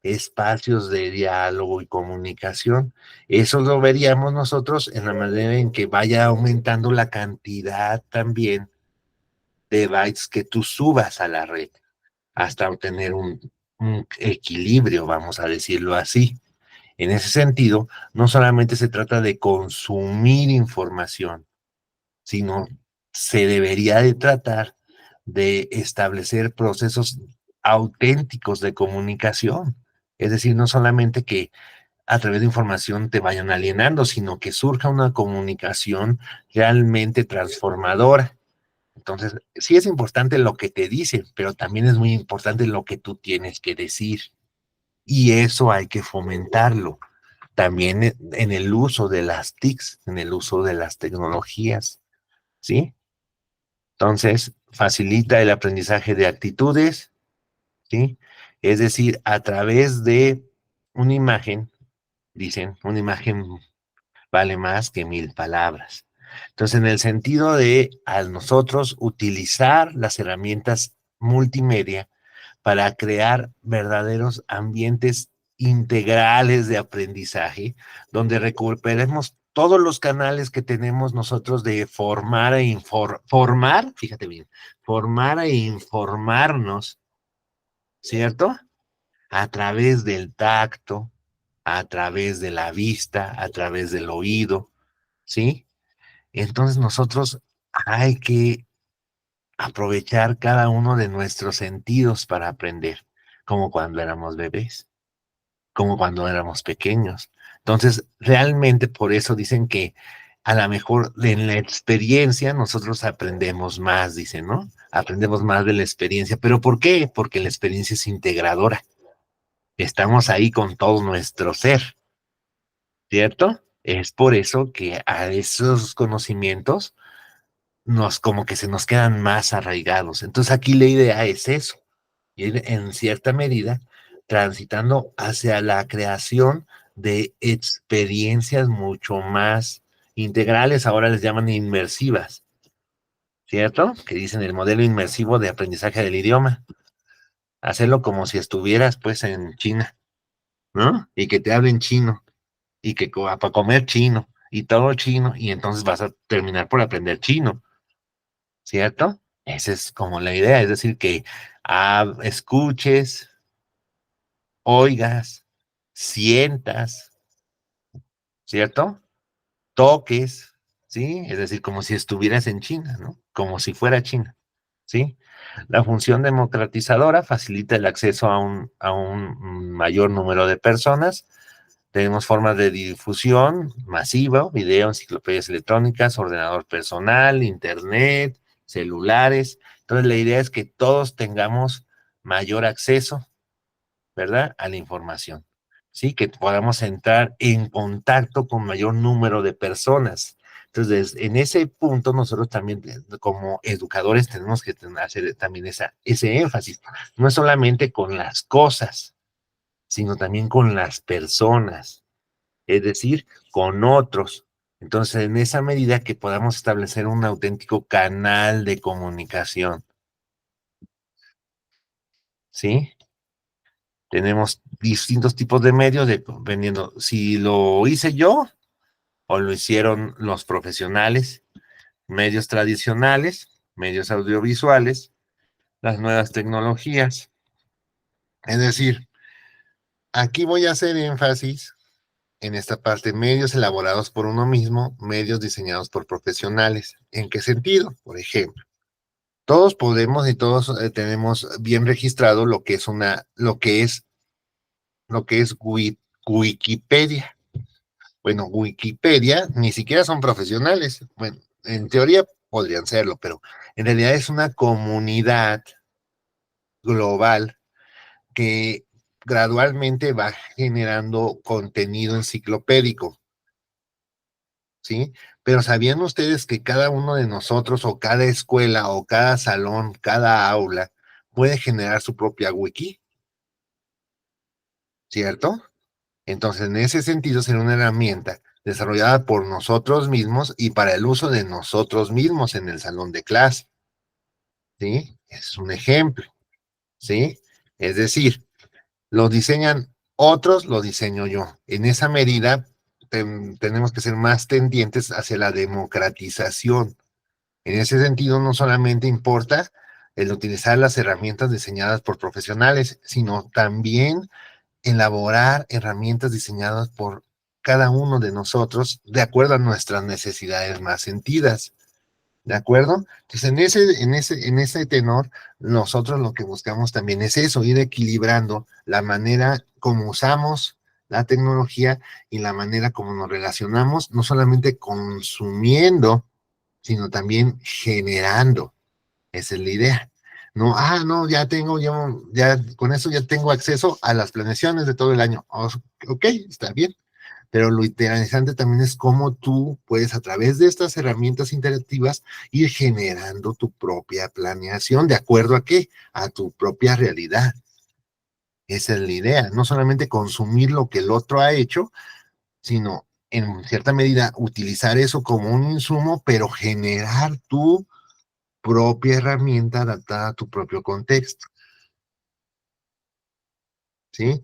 espacios de diálogo y comunicación. Eso lo veríamos nosotros en la manera en que vaya aumentando la cantidad también de bytes que tú subas a la red, hasta obtener un equilibrio, vamos a decirlo así. En ese sentido, no solamente se trata de consumir información, sino se debería de tratar de establecer procesos auténticos de comunicación. Es decir, no solamente que a través de información te vayan alienando, sino que surja una comunicación realmente transformadora. Entonces, sí es importante lo que te dicen, pero también es muy importante lo que tú tienes que decir. Y eso hay que fomentarlo. También en el uso de las TICs, en el uso de las tecnologías, ¿sí? Entonces, facilita el aprendizaje de actitudes, ¿sí? Es decir, a través de una imagen, dicen, una imagen vale más que 1000 palabras. Entonces, en el sentido de al nosotros utilizar las herramientas multimedia para crear verdaderos ambientes integrales de aprendizaje, donde recuperemos todos los canales que tenemos nosotros de formar e formar, fíjate bien, formar e informarnos, ¿cierto? A través del tacto, a través de la vista, a través del oído, ¿sí? Entonces nosotros hay que aprovechar cada uno de nuestros sentidos para aprender, como cuando éramos bebés, como cuando éramos pequeños. Entonces, realmente por eso dicen que a lo mejor en la experiencia nosotros aprendemos más, dicen, ¿no? Aprendemos más de la experiencia. ¿Pero por qué? Porque la experiencia es integradora. Estamos ahí con todo nuestro ser, ¿cierto? Es por eso que a esos conocimientos nos como que se nos quedan más arraigados. Entonces aquí la idea es eso, ir en cierta medida transitando hacia la creación de experiencias mucho más integrales, ahora les llaman inmersivas, ¿cierto? Que dicen el modelo inmersivo de aprendizaje del idioma. Hacerlo como si estuvieras pues en China, ¿no? Y que te hablen chino, y que para comer chino, y todo chino, y entonces vas a terminar por aprender chino, ¿cierto? Esa es como la idea, es decir, que escuches, oigas, sientas, ¿cierto? Toques, ¿sí? Es decir, como si estuvieras en China, ¿no? Como si fuera China, ¿sí? La función democratizadora facilita el acceso a un mayor número de personas. Tenemos formas de difusión masiva, video, enciclopedias electrónicas, ordenador personal, internet, celulares. Entonces, la idea es que todos tengamos mayor acceso, ¿verdad?, a la información, ¿sí? Que podamos entrar en contacto con mayor número de personas. Entonces, en ese punto, nosotros también, como educadores, tenemos que hacer también ese énfasis. No es solamente con las cosas, sino también con las personas, es decir, con otros. Entonces, en esa medida que podamos establecer un auténtico canal de comunicación, ¿sí? Tenemos distintos tipos de medios dependiendo si lo hice yo o lo hicieron los profesionales, medios tradicionales, medios audiovisuales, las nuevas tecnologías. Es decir, aquí voy a hacer énfasis en esta parte, medios elaborados por uno mismo, medios diseñados por profesionales. ¿En qué sentido? Por ejemplo, todos podemos y todos tenemos bien registrado lo que es lo que es Wikipedia. Bueno, Wikipedia ni siquiera son profesionales. Bueno, en teoría podrían serlo, pero en realidad es una comunidad global que gradualmente va generando contenido enciclopédico, ¿sí? Pero ¿sabían ustedes que cada uno de nosotros o cada escuela o cada salón, cada aula puede generar su propia wiki? ¿Cierto? Entonces, en ese sentido, será una herramienta desarrollada por nosotros mismos y para el uso de nosotros mismos en el salón de clase, ¿sí? Es un ejemplo, ¿sí? Es decir, lo diseñan otros, lo diseño yo. En esa medida, tenemos que ser más tendientes hacia la democratización. En ese sentido, no solamente importa el utilizar las herramientas diseñadas por profesionales, sino también elaborar herramientas diseñadas por cada uno de nosotros de acuerdo a nuestras necesidades más sentidas. ¿De acuerdo? Entonces, en ese tenor, nosotros lo que buscamos también es eso, ir equilibrando la manera como usamos la tecnología y la manera como nos relacionamos, no solamente consumiendo, sino también generando. Esa es la idea. No, no, ya con eso ya tengo acceso a las planeaciones de todo el año. Ok, está bien. Pero lo interesante también es cómo tú puedes, a través de estas herramientas interactivas, ir generando tu propia planeación. ¿De acuerdo a qué? A tu propia realidad. Esa es la idea. No solamente consumir lo que el otro ha hecho, sino en cierta medida utilizar eso como un insumo, pero generar tu propia herramienta adaptada a tu propio contexto. ¿Sí?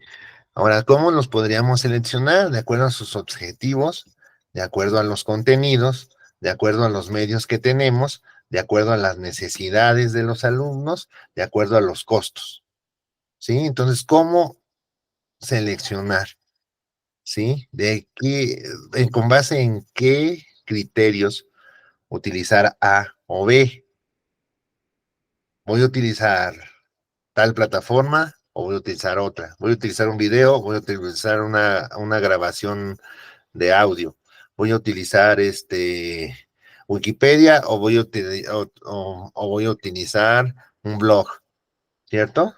Ahora, ¿cómo los podríamos seleccionar? De acuerdo a sus objetivos, de acuerdo a los contenidos, de acuerdo a los medios que tenemos, de acuerdo a las necesidades de los alumnos, de acuerdo a los costos. ¿Sí? Entonces, ¿cómo seleccionar? ¿Sí? ¿Con base en qué criterios utilizar A o B? Voy a utilizar tal plataforma o voy a utilizar otra. Voy a utilizar un video, voy a utilizar una grabación de audio. Voy a utilizar Wikipedia o voy a utilizar un blog, ¿cierto?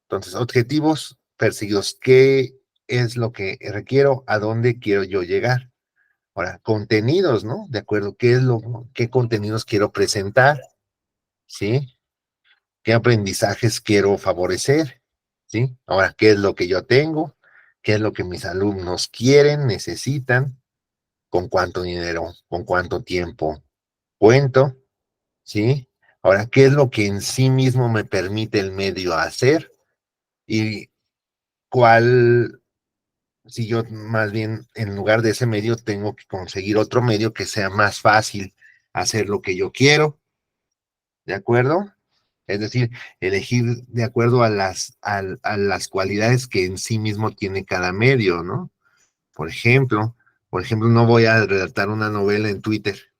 Entonces, objetivos perseguidos. ¿Qué es lo que requiero? ¿A dónde quiero yo llegar? Ahora, contenidos, ¿no? De acuerdo, ¿qué contenidos quiero presentar? ¿Sí? ¿Qué aprendizajes quiero favorecer? ¿Sí? Ahora, ¿qué es lo que yo tengo? ¿Qué es lo que mis alumnos quieren, necesitan? ¿Con cuánto dinero? ¿Con cuánto tiempo cuento? ¿Sí? Ahora, ¿qué es lo que en sí mismo me permite el medio hacer? Y cuál, si yo más bien en lugar de ese medio tengo que conseguir otro medio que sea más fácil hacer lo que yo quiero, ¿de acuerdo? Es decir, elegir de acuerdo a las cualidades que en sí mismo tiene cada medio, ¿no? Por ejemplo, no voy a redactar una novela en Twitter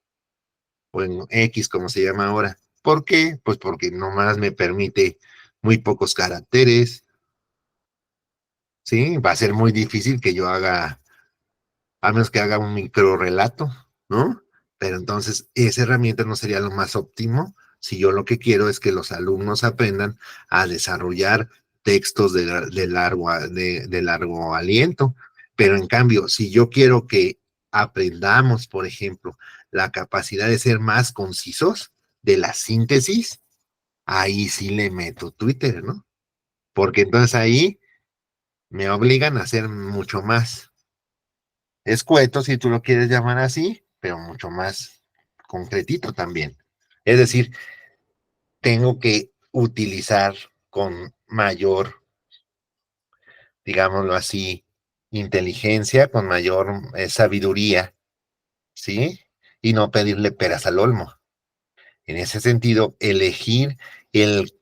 o en X, como se llama ahora. ¿Por qué? Pues porque nomás me permite muy pocos caracteres, ¿sí? Va a ser muy difícil que yo haga, a menos que haga un micro relato, ¿no? Pero entonces esa herramienta no sería lo más óptimo si yo lo que quiero es que los alumnos aprendan a desarrollar textos de largo aliento. Pero en cambio, si yo quiero que aprendamos, por ejemplo, la capacidad de ser más concisos, de la síntesis, ahí sí le meto Twitter, ¿no? Porque entonces ahí me obligan a ser mucho más escueto, si tú lo quieres llamar así, pero mucho más concretito también. Es decir, tengo que utilizar con mayor, digámoslo así, inteligencia, con mayor sabiduría, ¿sí? Y no pedirle peras al olmo. En ese sentido, elegir el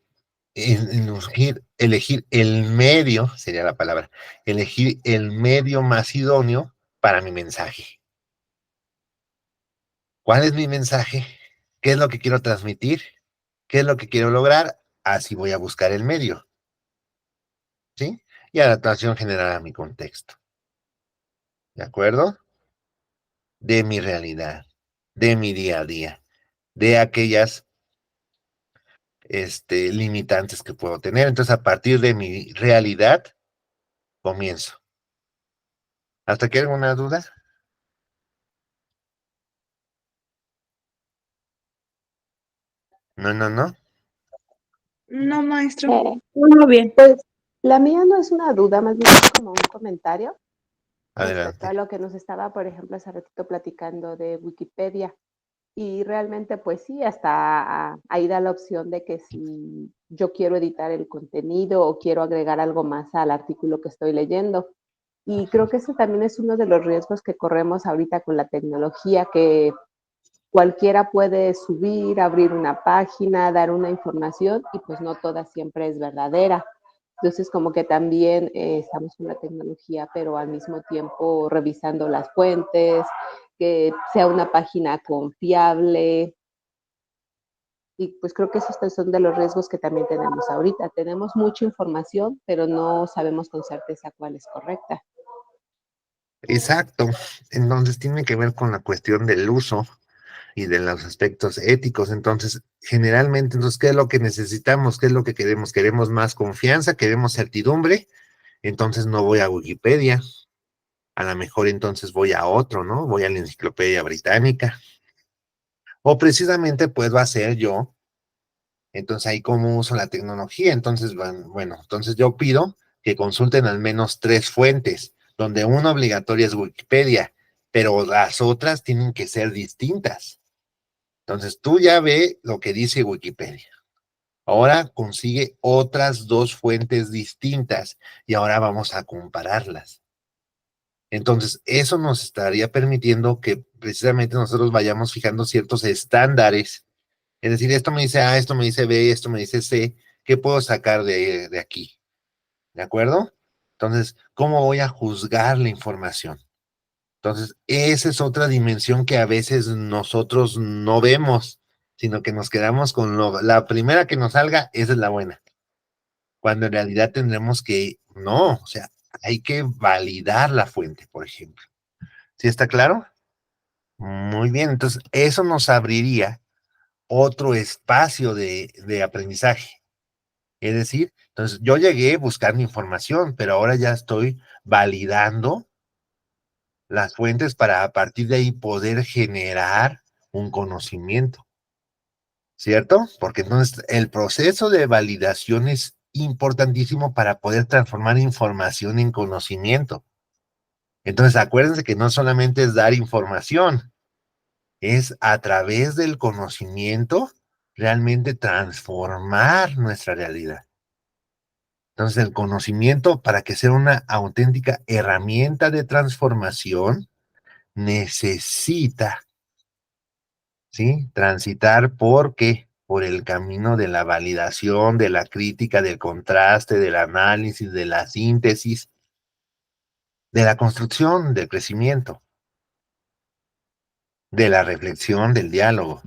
medio, sería la palabra, elegir el medio más idóneo para mi mensaje. ¿Cuál es mi mensaje? ¿Qué es lo que quiero transmitir? ¿Qué es lo que quiero lograr? Así voy a buscar el medio, ¿sí? y adaptación general a mi contexto. ¿De acuerdo? De mi realidad, de mi día a día, de aquellas limitantes que puedo tener. Entonces, a partir de mi realidad, comienzo. ¿Hasta aquí alguna duda? No. No, maestro. Eh, Muy bien. Pues la mía no es una duda, más bien es como un comentario respecto a Adelante. lo que nos estaba, por ejemplo, hace ratito platicando de Wikipedia. Y realmente, pues sí, hasta ahí da la opción de que si yo quiero editar el contenido o quiero agregar algo más al artículo que estoy leyendo. Y creo que ese también es uno de los riesgos que corremos ahorita con la tecnología, que cualquiera puede subir, abrir una página, dar una información y pues no toda siempre es verdadera. Entonces, como que también estamos con la tecnología, pero al mismo tiempo revisando las fuentes, que sea una página confiable. Y pues creo que esos son de los riesgos que también tenemos ahorita. Tenemos mucha información, pero no sabemos con certeza cuál es correcta. Exacto. Entonces, tiene que ver con la cuestión del uso y de los aspectos éticos. Entonces, generalmente, entonces, ¿qué es lo que necesitamos? ¿Qué es lo que queremos? ¿Queremos más confianza? ¿Queremos certidumbre? Entonces no voy a Wikipedia. A lo mejor entonces voy a otro, ¿no? Voy a la Enciclopedia Británica. O precisamente puedo hacer yo. Entonces, ahí cómo uso la tecnología. Entonces, bueno, entonces yo pido que consulten al menos 3 fuentes, donde una obligatoria es Wikipedia, pero las otras tienen que ser distintas. Entonces, tú ya ve lo que dice Wikipedia. Ahora consigue otras 2 fuentes distintas y ahora vamos a compararlas. Entonces, eso nos estaría permitiendo que precisamente nosotros vayamos fijando ciertos estándares. Es decir, esto me dice A, esto me dice B, esto me dice C. ¿Qué puedo sacar de aquí? ¿De acuerdo? Entonces, ¿cómo voy a juzgar la información? Entonces, esa es otra dimensión que a veces nosotros no vemos, sino que nos quedamos con la primera que nos salga, esa es la buena. Cuando en realidad tendremos que, no, o sea, hay que validar la fuente, por ejemplo. ¿Sí está claro? Muy bien, entonces eso nos abriría otro espacio de aprendizaje. Es decir, entonces yo llegué buscando información, pero ahora ya estoy validando las fuentes para a partir de ahí poder generar un conocimiento, ¿cierto? Porque entonces el proceso de validación es importantísimo para poder transformar información en conocimiento. Entonces acuérdense que no solamente es dar información, es a través del conocimiento realmente transformar nuestra realidad. Entonces, el conocimiento, para que sea una auténtica herramienta de transformación, necesita, ¿sí? Transitar ¿por qué? Por el camino de la validación, de la crítica, del contraste, del análisis, de la síntesis, de la construcción, del crecimiento, de la reflexión, del diálogo.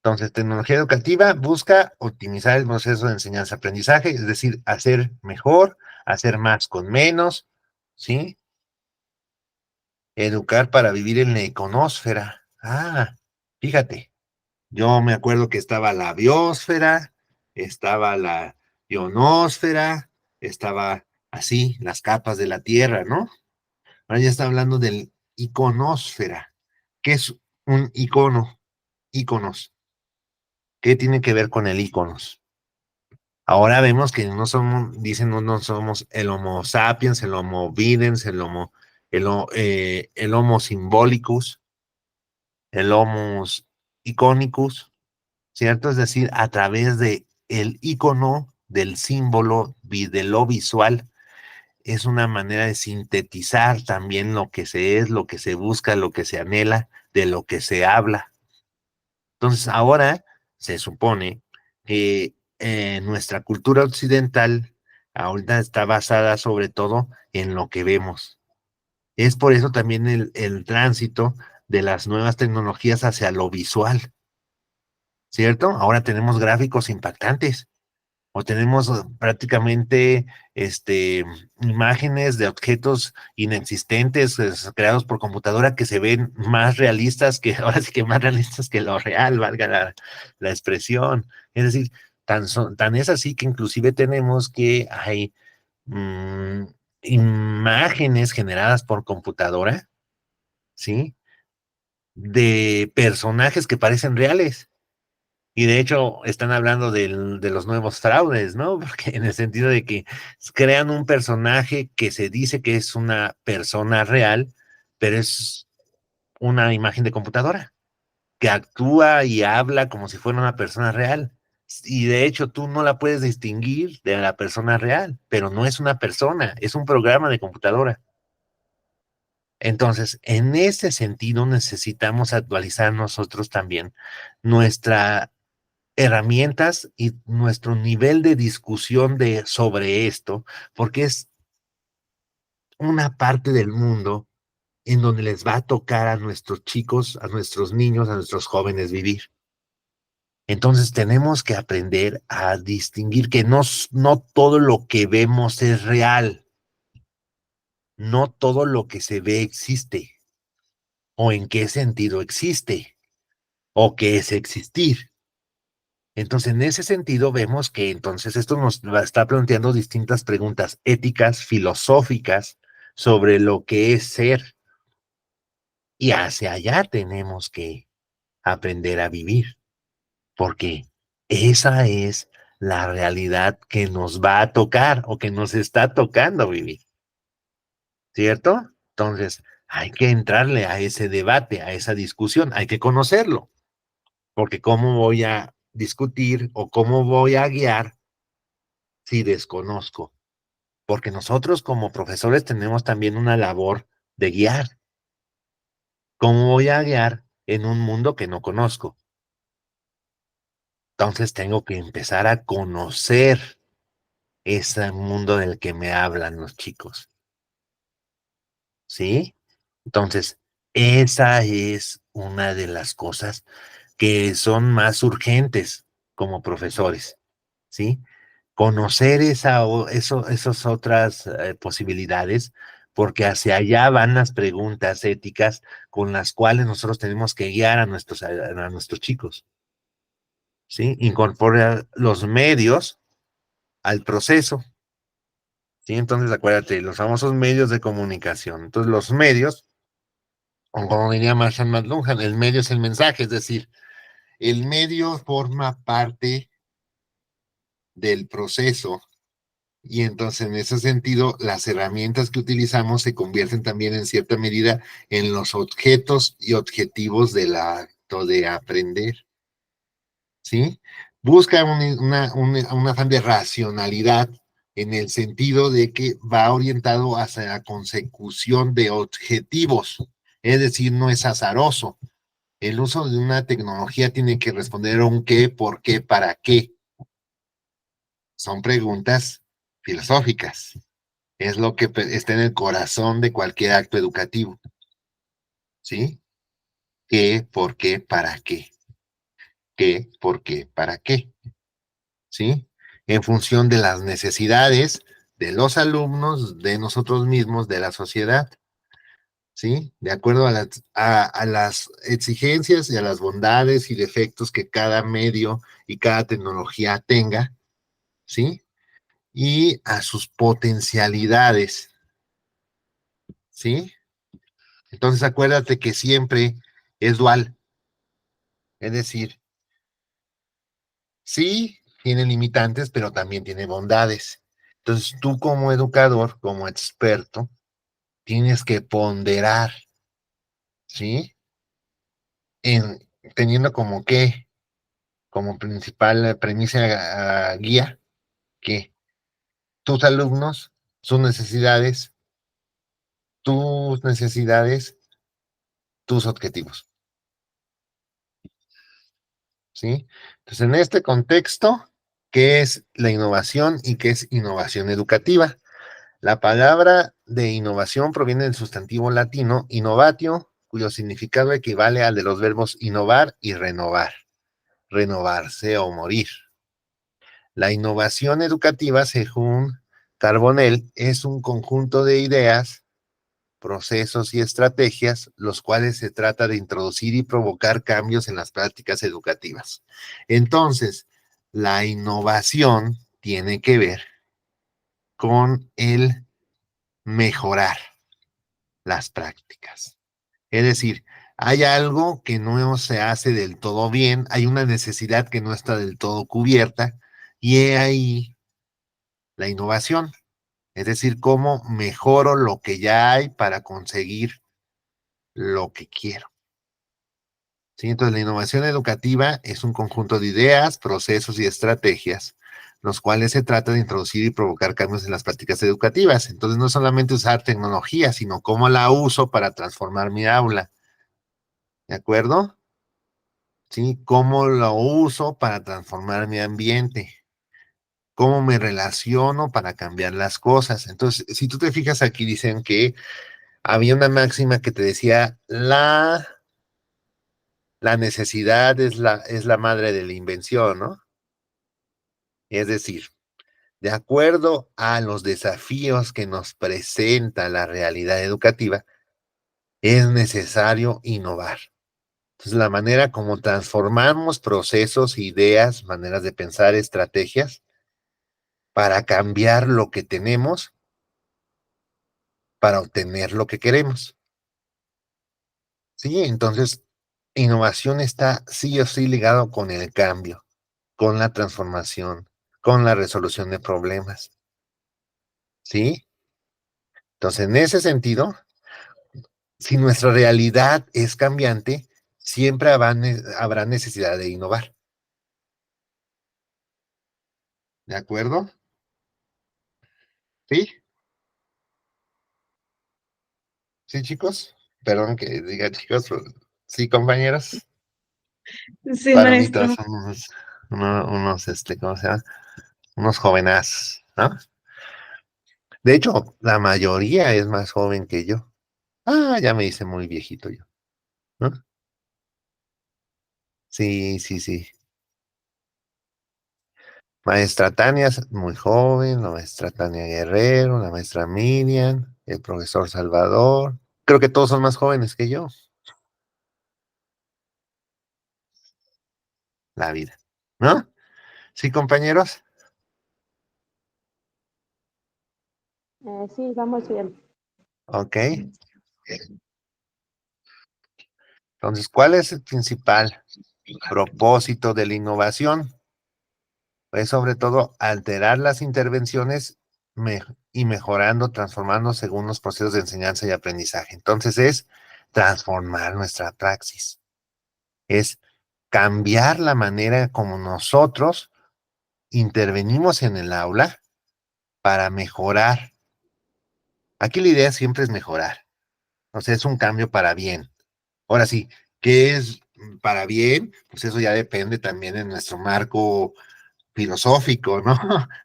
Entonces, tecnología educativa busca optimizar el proceso de enseñanza-aprendizaje, es decir, hacer mejor, hacer más con menos, ¿sí? Educar para vivir en la iconósfera. Ah, fíjate, yo me acuerdo que estaba la biosfera, estaba la ionosfera, estaba así, las capas de la Tierra, ¿no? Ahora ya está hablando del iconósfera. ¿Qué es un icono? Iconos. ¿Qué tiene que ver con el iconos? Ahora vemos que no somos, dicen, no somos el Homo sapiens, el Homo videns, el Homo symbolicus, el Homo iconicus, ¿cierto? Es decir, a través de el icono, del símbolo, de lo visual, es una manera de sintetizar también lo que se es, lo que se busca, lo que se anhela, de lo que se habla. Entonces, ahora se supone que nuestra cultura occidental ahorita está basada sobre todo en lo que vemos. Es por eso también el tránsito de las nuevas tecnologías hacia lo visual, ¿cierto? Ahora tenemos gráficos impactantes. o tenemos prácticamente imágenes de objetos inexistentes creados por computadora que se ven más realistas que, ahora sí que más realistas que lo real, valga la expresión. Es decir, tan es así que inclusive tenemos que hay imágenes generadas por computadora, ¿sí? De personajes que parecen reales. Y de hecho están hablando de los nuevos fraudes, ¿no? Porque en el sentido de que crean un personaje que se dice que es una persona real, pero es una imagen de computadora, que actúa y habla como si fuera una persona real. Y de hecho tú no la puedes distinguir de la persona real, pero no es una persona, es un programa de computadora. Entonces, en ese sentido necesitamos actualizar nosotros también nuestras herramientas y nuestro nivel de discusión sobre esto, porque es una parte del mundo en donde les va a tocar a nuestros chicos, a nuestros niños, a nuestros jóvenes vivir. Entonces tenemos que aprender a distinguir que no todo lo que vemos es real, no todo lo que se ve existe, o en qué sentido existe, o qué es existir. Entonces, en ese sentido, vemos que entonces esto nos está planteando distintas preguntas éticas, filosóficas, sobre lo que es ser. Y hacia allá tenemos que aprender a vivir, porque esa es la realidad que nos va a tocar o que nos está tocando vivir, ¿cierto? Entonces, hay que entrarle a ese debate, a esa discusión, hay que conocerlo, porque ¿cómo voy a discutir o cómo voy a guiar si desconozco? Porque nosotros como profesores tenemos también una labor de guiar. ¿Cómo voy a guiar en un mundo que no conozco? Entonces tengo que empezar a conocer ese mundo del que me hablan los chicos. ¿Sí? Entonces, esa es una de las cosas que son más urgentes como profesores. ¿Sí? Conocer esas otras posibilidades, porque hacia allá van las preguntas éticas con las cuales nosotros tenemos que guiar a nuestros chicos, ¿sí? Incorporar los medios al proceso, ¿sí? Entonces, acuérdate, los famosos medios de comunicación. Entonces, los medios, o como diría Marshall McLuhan, el medio es el mensaje, es decir, el medio forma parte del proceso. Y entonces, en ese sentido, las herramientas que utilizamos se convierten también en cierta medida en los objetos y objetivos del acto de aprender, ¿sí? Busca un afán de racionalidad en el sentido de que va orientado hacia la consecución de objetivos, es decir, no es azaroso. El uso de una tecnología tiene que responder a un qué, por qué, para qué. Son preguntas filosóficas. Es lo que está en el corazón de cualquier acto educativo. ¿Sí? ¿Qué, por qué, para qué? ¿Qué, por qué, para qué? ¿Sí? En función de las necesidades de los alumnos, de nosotros mismos, de la sociedad. ¿Sí? De acuerdo a las exigencias y a las bondades y defectos que cada medio y cada tecnología tenga. ¿Sí? Y a sus potencialidades. ¿Sí? Entonces acuérdate que siempre es dual. Es decir, sí tiene limitantes, pero también tiene bondades. Entonces tú como educador, como experto, tienes que ponderar, ¿sí? Teniendo como principal premisa guía, que tus alumnos, tus necesidades, tus objetivos. ¿Sí? Entonces, en este contexto, ¿qué es la innovación y qué es innovación educativa? La palabra de innovación proviene del sustantivo latino innovatio, cuyo significado equivale al de los verbos innovar y renovar, renovarse o morir. La innovación educativa, según Carbonell, es un conjunto de ideas, procesos y estrategias, los cuales se trata de introducir y provocar cambios en las prácticas educativas. Entonces, la innovación tiene que ver con el mejorar las prácticas. Es decir, hay algo que no se hace del todo bien, hay una necesidad que no está del todo cubierta, y he ahí la innovación. Es decir, cómo mejoro lo que ya hay para conseguir lo que quiero. ¿Sí? Entonces, la innovación educativa es un conjunto de ideas, procesos y estrategias, los cuales se trata de introducir y provocar cambios en las prácticas educativas. Entonces, no solamente usar tecnología, sino cómo la uso para transformar mi aula. ¿De acuerdo? ¿Sí? Cómo lo uso para transformar mi ambiente. Cómo me relaciono para cambiar las cosas. Entonces, si tú te fijas aquí, dicen que había una máxima que te decía, la necesidad es la madre de la invención, ¿no? Es decir, de acuerdo a los desafíos que nos presenta la realidad educativa, es necesario innovar. Entonces, la manera como transformamos procesos, ideas, maneras de pensar, estrategias, para cambiar lo que tenemos, para obtener lo que queremos. Sí, entonces, innovación está sí o sí ligado con el cambio, con la transformación, con la resolución de problemas. ¿Sí? Entonces, en ese sentido, si nuestra realidad es cambiante, siempre habrá necesidad de innovar. ¿De acuerdo? ¿Sí? ¿Sí, chicos? Perdón que diga chicos. ¿Sí, compañeros? Sí, Palomitas maestro. son unos, ¿cómo se llama? Unos jovenazos, ¿no? De hecho, la mayoría es más joven que yo. Ah, ya me hice muy viejito yo, ¿no? Sí, sí, sí. Maestra Tania es muy joven, la maestra Tania Guerrero, la maestra Miriam, el profesor Salvador. Creo que todos son más jóvenes que yo. La vida, ¿no? Sí, compañeros. Sí, vamos bien. Ok. Entonces, ¿cuál es el principal propósito de la innovación? Pues sobre todo alterar las intervenciones y mejorando, transformando según los procesos de enseñanza y aprendizaje. Entonces es transformar nuestra praxis, es cambiar la manera como nosotros intervenimos en el aula para mejorar. Aquí la idea siempre es mejorar, o sea, es un cambio para bien. Ahora sí, ¿qué es para bien? Pues eso ya depende también de nuestro marco filosófico, ¿no?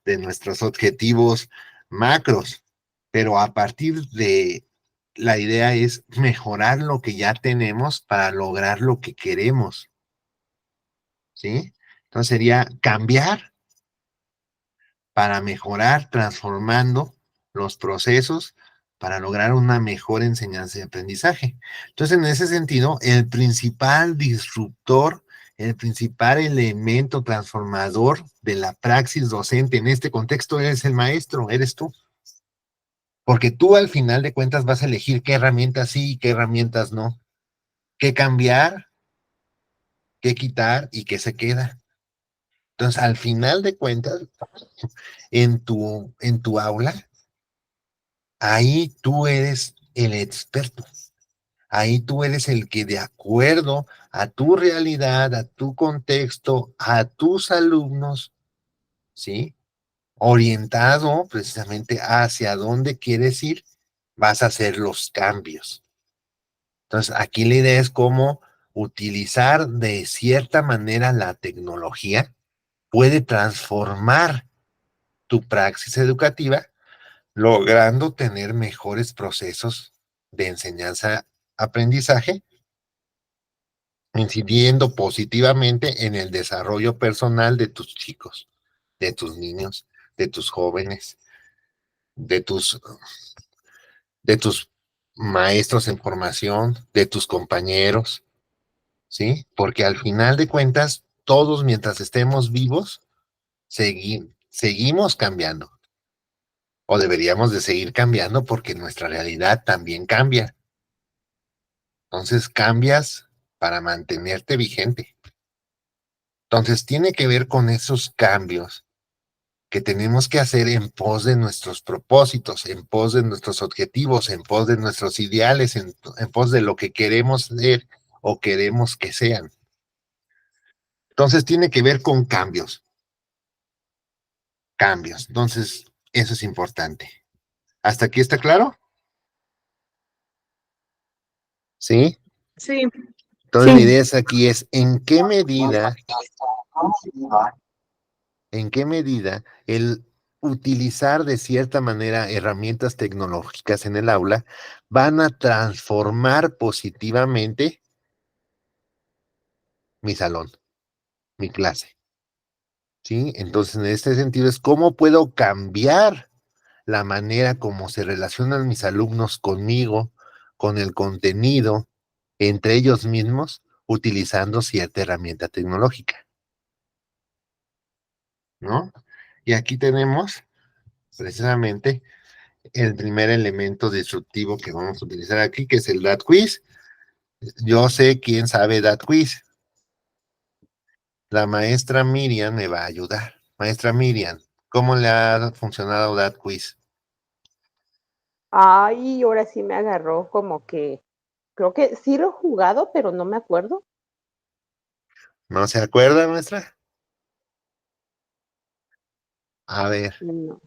De nuestros objetivos macros. Pero a partir de la idea es mejorar lo que ya tenemos para lograr lo que queremos, ¿sí? Entonces sería cambiar para mejorar, transformando los procesos para lograr una mejor enseñanza y aprendizaje. Entonces, en ese sentido, el principal disruptor, el principal elemento transformador de la praxis docente en este contexto es el maestro, eres tú. Porque tú al final de cuentas vas a elegir qué herramientas sí y qué herramientas no, qué cambiar, qué quitar y qué se queda. Entonces, al final de cuentas, en tu aula, ahí tú eres el experto. Ahí tú eres el que de acuerdo a tu realidad, a tu contexto, a tus alumnos, ¿sí? Orientado precisamente hacia dónde quieres ir, vas a hacer los cambios. Entonces, aquí la idea es cómo utilizar de cierta manera la tecnología puede transformar tu praxis educativa, logrando tener mejores procesos de enseñanza-aprendizaje, incidiendo positivamente en el desarrollo personal de tus chicos. de tus niños, de tus jóvenes, de tus, de tus maestros en formación, de tus compañeros, ¿sí? Porque al final de cuentas, todos mientras estemos vivos, seguimos cambiando. O deberíamos de seguir cambiando porque nuestra realidad también cambia. Entonces cambias para mantenerte vigente. Entonces tiene que ver con esos cambios que tenemos que hacer en pos de nuestros propósitos, en pos de nuestros objetivos, en pos de nuestros ideales, en pos de lo que queremos ser o queremos que sean. Entonces tiene que ver con cambios. Cambios. Entonces, eso es importante. ¿Hasta aquí está claro? ¿Sí? Sí, Entonces, Sí. la idea aquí es en qué medida el utilizar de cierta manera herramientas tecnológicas en el aula van a transformar positivamente mi salón, mi clase. ¿Sí? Entonces, en este sentido es cómo puedo cambiar la manera como se relacionan mis alumnos conmigo, con el contenido, entre ellos mismos, utilizando cierta herramienta tecnológica, ¿no? Y aquí tenemos precisamente el primer elemento disruptivo que vamos a utilizar aquí, que es el DAT Quiz. Yo sé quién sabe DAT Quiz. La maestra Miriam me va a ayudar. Maestra Miriam, ¿cómo le ha funcionado DAT Quiz? Ay, ahora sí me agarró como que, creo que sí lo he jugado, pero no me acuerdo. ¿No se acuerda, maestra? A ver, No.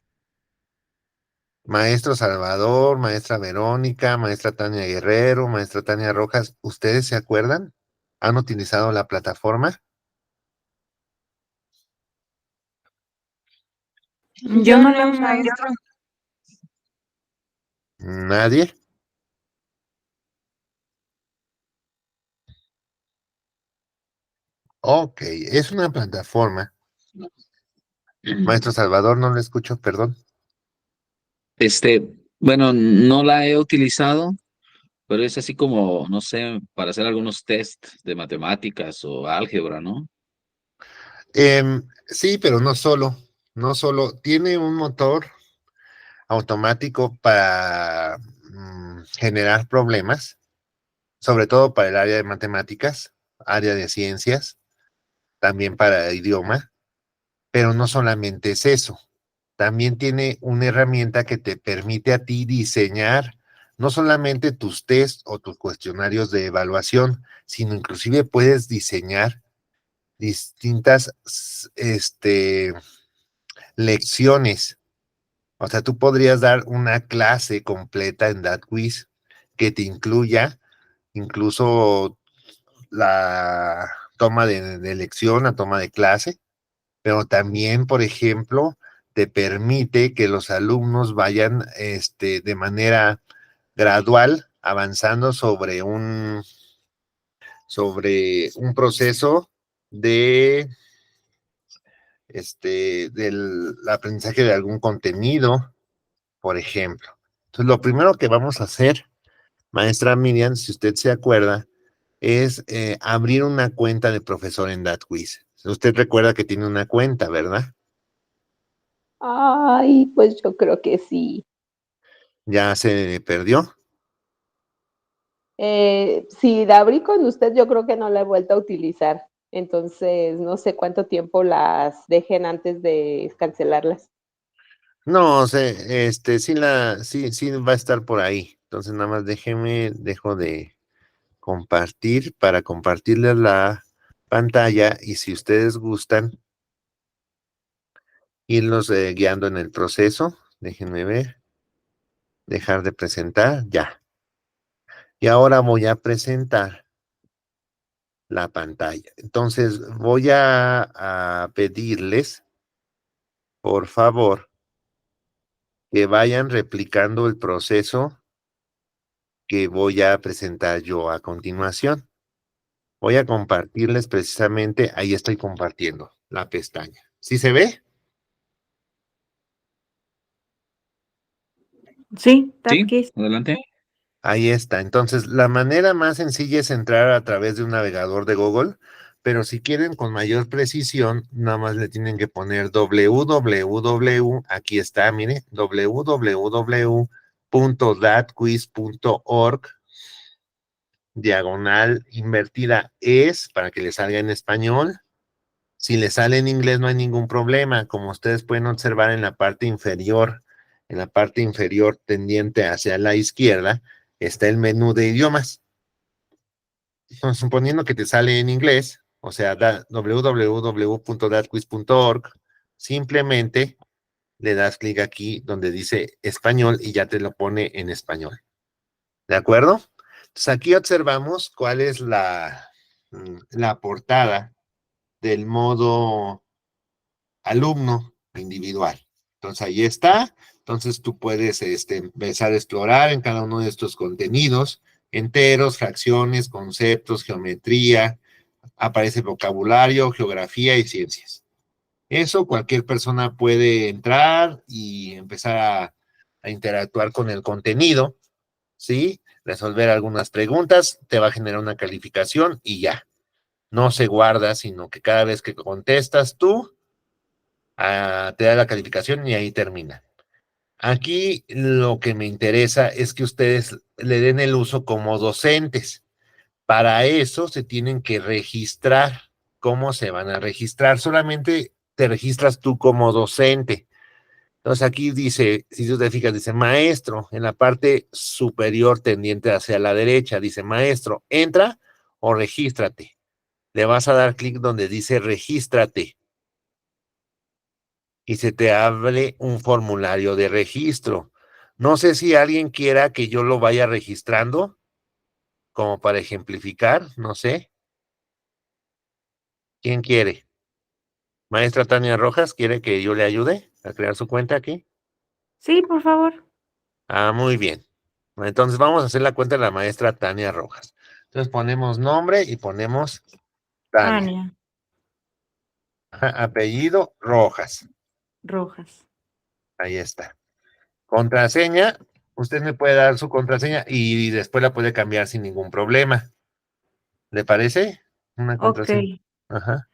maestro Salvador, maestra Verónica, maestra Tania Guerrero, maestra Tania Rojas, ¿ustedes se acuerdan? ¿Han utilizado la plataforma? yo no la maestro. ¿Nadie? Ok, es una plataforma. Maestro Salvador, no le escucho, perdón. Bueno, no la he utilizado, pero es así como, no sé, para hacer algunos test de matemáticas o álgebra, ¿no? Sí, pero no solo, tiene un motor automático para generar problemas, sobre todo para el área de matemáticas, área de ciencias, también para idioma, pero no solamente es eso, también tiene una herramienta que te permite a ti diseñar no solamente tus test o tus cuestionarios de evaluación, sino inclusive puedes diseñar distintas lecciones. O sea, tú podrías dar una clase completa en that quiz que te incluya incluso la toma de lección, la toma de clase, pero también, por ejemplo, te permite que los alumnos vayan de manera gradual avanzando sobre un proceso de del aprendizaje de algún contenido, por ejemplo. Entonces, lo primero que vamos a hacer, maestra Miriam, si usted se acuerda, es abrir una cuenta de profesor en DatQuiz. Usted recuerda que tiene una cuenta, ¿verdad? Ay, pues yo creo que sí. Ya se perdió. Si la abrí con usted, yo creo que no la he vuelto a utilizar. Entonces, no sé cuánto tiempo las dejen antes de cancelarlas. No, sí va a estar por ahí. Entonces, nada más dejo de compartir para compartirles la pantalla y si ustedes gustan irlos guiando en el proceso, déjenme ver, dejar de presentar, ya. Y ahora voy a presentar la pantalla. Entonces, voy a pedirles, por favor, que vayan replicando el proceso que voy a presentar yo a continuación. Voy a compartirles precisamente, ahí estoy compartiendo la pestaña. ¿Sí se ve? Sí, Sí, TabKeys. adelante. Ahí está. Entonces, la manera más sencilla es entrar a través de un navegador de Google, pero si quieren con mayor precisión, nada más le tienen que poner www, aquí está, mire, www.datquiz.org, diagonal invertida es, para que le salga en español. Si le sale en inglés no hay ningún problema. Como ustedes pueden observar en la parte inferior tendiente hacia la izquierda, está el menú de idiomas. Entonces, suponiendo que te sale en inglés, o sea, www.datquiz.org, simplemente le das clic aquí donde dice español y ya te lo pone en español. ¿De acuerdo? Entonces, aquí observamos cuál es la portada del modo alumno individual. Entonces, ahí está. Entonces, tú puedes empezar a explorar en cada uno de estos contenidos, enteros, fracciones, conceptos, geometría, aparece vocabulario, geografía y ciencias. Eso cualquier persona puede entrar y empezar a interactuar con el contenido, ¿sí? Resolver algunas preguntas, te va a generar una calificación y ya. No se guarda, sino que cada vez que contestas tú, te da la calificación y ahí termina. Aquí lo que me interesa es que ustedes le den el uso como docentes. Para eso se tienen que registrar. ¿Cómo se van a registrar? Solamente te registras tú como docente. Entonces aquí dice, si tú te fijas, dice maestro, en la parte superior tendiente hacia la derecha, dice maestro, entra o regístrate. Le vas a dar clic donde dice regístrate y se te abre un formulario de registro. No sé si alguien quiera que yo lo vaya registrando, como para ejemplificar, no sé. ¿Quién quiere? Maestra Tania Rojas, ¿quiere que yo le ayude a crear su cuenta aquí? Sí, por favor. Ah, muy bien. Entonces vamos a hacer la cuenta de la maestra Tania Rojas. Entonces ponemos nombre y ponemos Tania. Tania Apellido Rojas. Rojas. Ahí está. Contraseña, usted me puede dar su contraseña y después la puede cambiar sin ningún problema. ¿Le parece? Una Ok. contraseña. Ajá.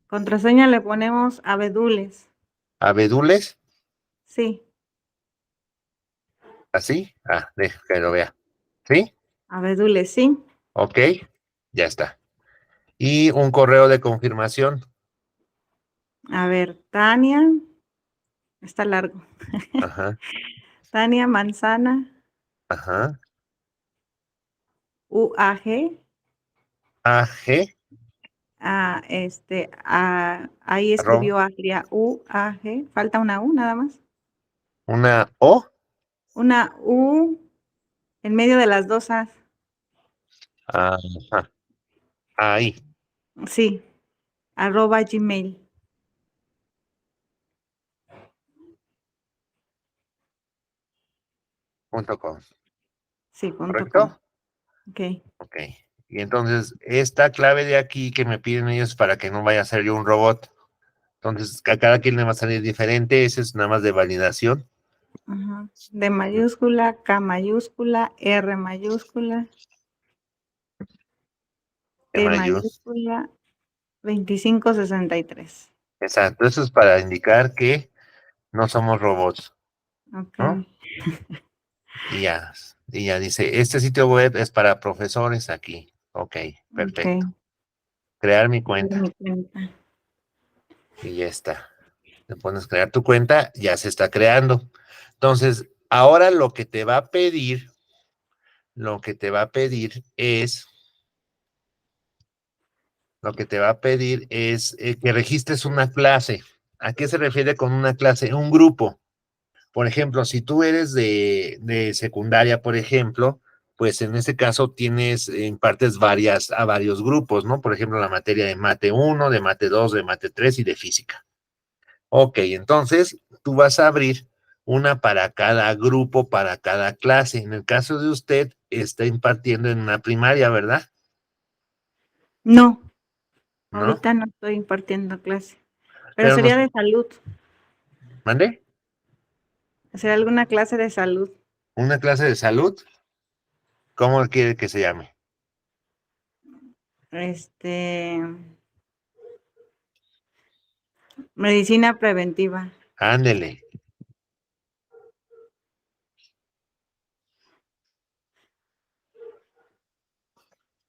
Contraseña le ponemos abedules. Abedules, Sí, así. Ah, deja que lo vea. ¿Sí? abedules, sí. Ok, ya está. Y un correo de confirmación. A ver, Tania. Está largo. Ajá, Tania Manzana. ajá. UAG. AG, Ahí arroba, escribió Agria UAG. Falta una U nada más. una O, Una U en medio de las dos A. ajá, ahí, Sí, @gmail. .com. Sí, .com. ¿Correcto? Ok. Ok. Y entonces, esta clave de aquí que me piden ellos para que no vaya a ser yo un robot. Entonces, a cada quien le va a salir diferente. Ese es nada más de validación. Ajá. D mayúscula, K mayúscula, R mayúscula, T mayúscula, 2563. Exacto. Eso es para indicar que no somos robots, Ok. ¿no? Y ya dice, este sitio web es para profesores aquí. Ok, perfecto. Ok. Crear mi Crear cuenta. mi cuenta. Y ya está. Le pones crear tu cuenta, ya se está creando. Entonces, ahora lo que te va a pedir es que registres una clase. ¿A qué se refiere con una clase? Un grupo. Por ejemplo, si tú eres de secundaria, por ejemplo, pues en este caso impartes a varios grupos, ¿no? Por ejemplo, la materia de mate 1, de mate 2, de mate 3 y de física. Ok, entonces tú vas a abrir una para cada grupo, para cada clase. En el caso de usted, está impartiendo en una primaria, ¿verdad? No, ¿No? ahorita no estoy impartiendo clase, pero Pero sería de salud. ¿mande? Sería alguna clase de salud. ¿Una clase de salud? ¿Cómo quiere que se llame? Medicina preventiva. Ándele.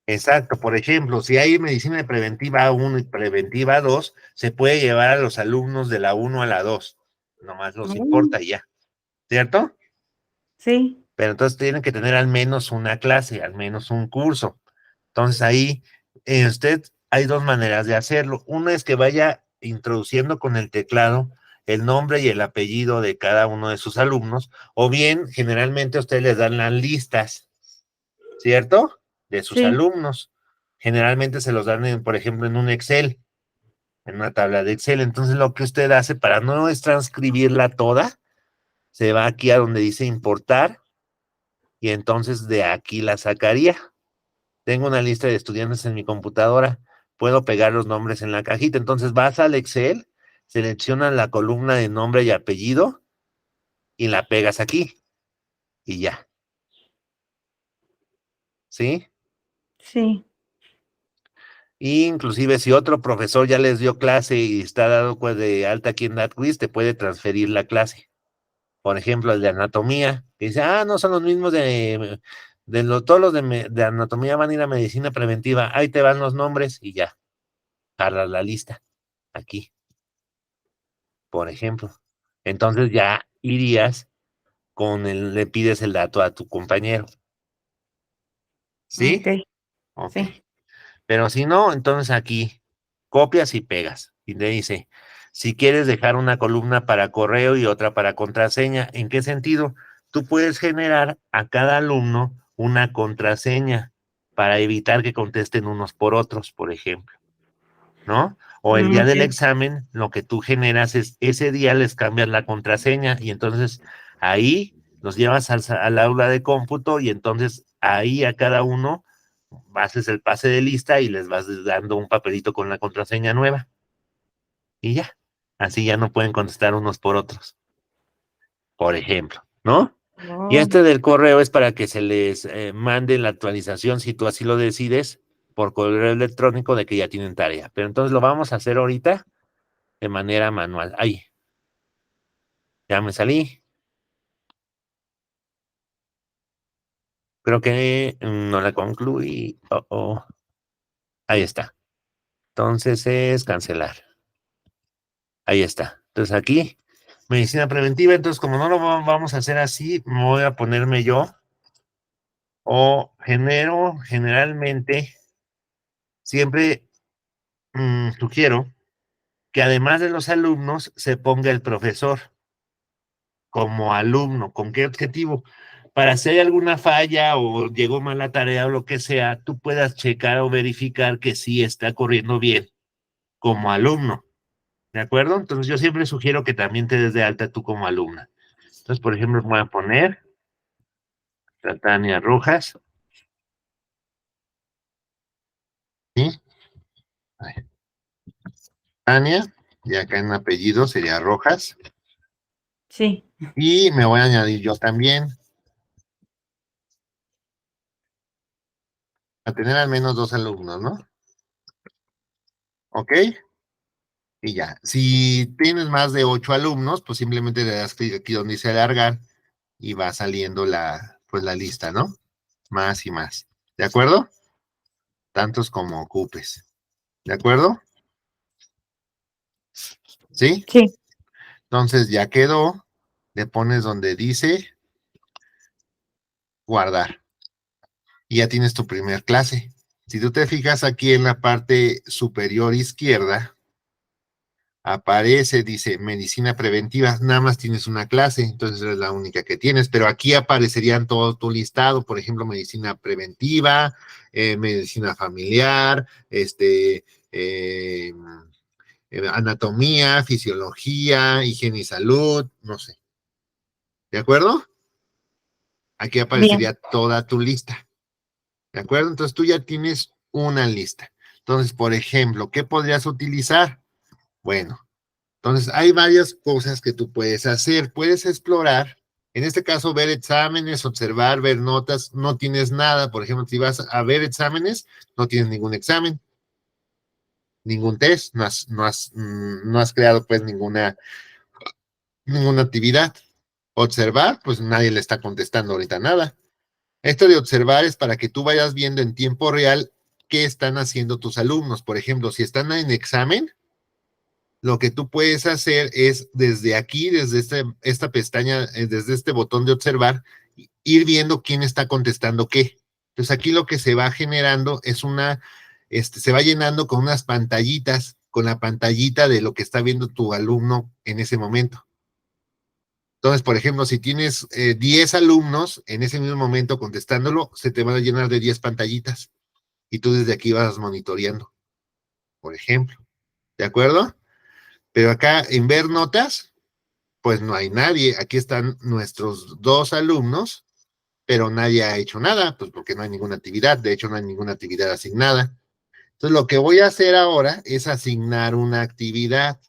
Exacto, por ejemplo, si hay medicina preventiva 1 y preventiva 2, se puede llevar a los alumnos de la 1 a la 2, nomás los importa y ya, ¿cierto? Sí, Pero entonces tienen que tener al menos una clase, al menos un curso. Entonces ahí, usted, hay dos maneras de hacerlo. Una es que vaya introduciendo con el teclado el nombre y el apellido de cada uno de sus alumnos, o bien, generalmente a ustedes les dan las listas, ¿cierto? De sus sí. alumnos. Generalmente se los dan, por ejemplo, en un Excel, en una tabla de Excel. Entonces lo que usted hace para no es transcribirla toda, se va aquí a donde dice importar y entonces de aquí la sacaría. Tengo una lista de estudiantes en mi computadora, puedo pegar los nombres en la cajita. Entonces vas al Excel, seleccionas la columna de nombre y apellido y la pegas aquí y ya. ¿Sí? Sí. Y inclusive si otro profesor ya les dio clase y está dado de alta aquí en NatQuiz, te puede transferir la clase. Por ejemplo, el de anatomía, que dice, no son los mismos todos los de anatomía van a ir a medicina preventiva, ahí te van los nombres y ya, agarras la lista, aquí, por ejemplo. Entonces ya irías le pides el dato a tu compañero. ¿Sí? Ok, Ok. sí. Pero si no, entonces aquí copias y pegas. Y te dice, si quieres dejar una columna para correo y otra para contraseña, ¿en qué sentido? Tú puedes generar a cada alumno una contraseña para evitar que contesten unos por otros, por ejemplo, ¿no? O el día del Ok. examen, lo que tú generas es, ese día les cambias la contraseña y entonces ahí los llevas al aula de cómputo y entonces ahí a cada uno haces el pase de lista y les vas dando un papelito con la contraseña nueva. Y ya. Así ya no pueden contestar unos por otros. Por ejemplo, ¿no? Y Oh, este del correo es para que se les mande la actualización, si tú así lo decides, por correo electrónico de que ya tienen tarea. Pero entonces lo vamos a hacer ahorita de manera manual. Ahí. Ya me salí. Creo que no la concluí. Ahí está. Entonces es cancelar. Ahí está. Entonces aquí, medicina preventiva. Entonces, como no lo vamos a hacer así, voy a ponerme yo o generalmente, siempre sugiero que además de los alumnos se ponga el profesor como alumno. ¿Con qué objetivo? Para si hay alguna falla o llegó mal la tarea o lo que sea, tú puedas checar o verificar que sí está corriendo bien como alumno. ¿De acuerdo? Entonces yo siempre sugiero que también te des de alta tú como alumna. Entonces, por ejemplo, voy a poner Tania Rojas. ¿Sí? Tania, y acá en apellido sería Rojas. sí. Y me voy a añadir yo también. A tener al menos 2 alumnos, ¿no? ¿Ok? Y ya. Si tienes más de 8 alumnos, pues simplemente le das clic aquí donde dice alargar y va saliendo pues la lista, ¿no? Más y más. ¿De acuerdo? Tantos como ocupes. ¿De acuerdo? ¿Sí? Sí. Entonces ya quedó. Le pones donde dice guardar. Y ya tienes tu primer clase. Si tú te fijas aquí en la parte superior izquierda, aparece, dice medicina preventiva, nada más tienes una clase, entonces es la única que tienes, pero aquí aparecerían todo tu listado, por ejemplo, medicina preventiva, medicina familiar, anatomía, fisiología, higiene y salud, no sé. ¿De acuerdo? Aquí Bien. aparecería toda tu lista. ¿De acuerdo? Entonces tú ya tienes una lista. Entonces, por ejemplo, ¿qué podrías utilizar? Bueno, entonces hay varias cosas que tú puedes hacer. Puedes explorar En este caso, ver exámenes, observar, ver notas, no tienes nada. Por ejemplo, si vas a ver exámenes, no tienes ningún examen, ningún test, no has creado pues ninguna actividad. Observar, pues nadie le está contestando ahorita nada. Esto de observar es para que tú vayas viendo en tiempo real qué están haciendo tus alumnos. Por ejemplo, si están en examen, lo que tú puedes hacer es desde aquí, desde esta pestaña, desde este botón de observar, ir viendo quién está contestando qué. Entonces aquí lo que se va generando es se va llenando con unas pantallitas, con la pantallita de lo que está viendo tu alumno en ese momento. Entonces, por ejemplo, si tienes 10 alumnos en ese mismo momento contestándolo, se te van a llenar de 10 pantallitas y tú desde aquí vas monitoreando, por ejemplo. ¿De acuerdo? Pero acá en ver notas, pues no hay nadie. Aquí están nuestros 2 alumnos, pero nadie ha hecho nada, pues porque no hay ninguna actividad. De hecho, no hay ninguna actividad asignada. Entonces, lo que voy a hacer ahora es asignar una actividad.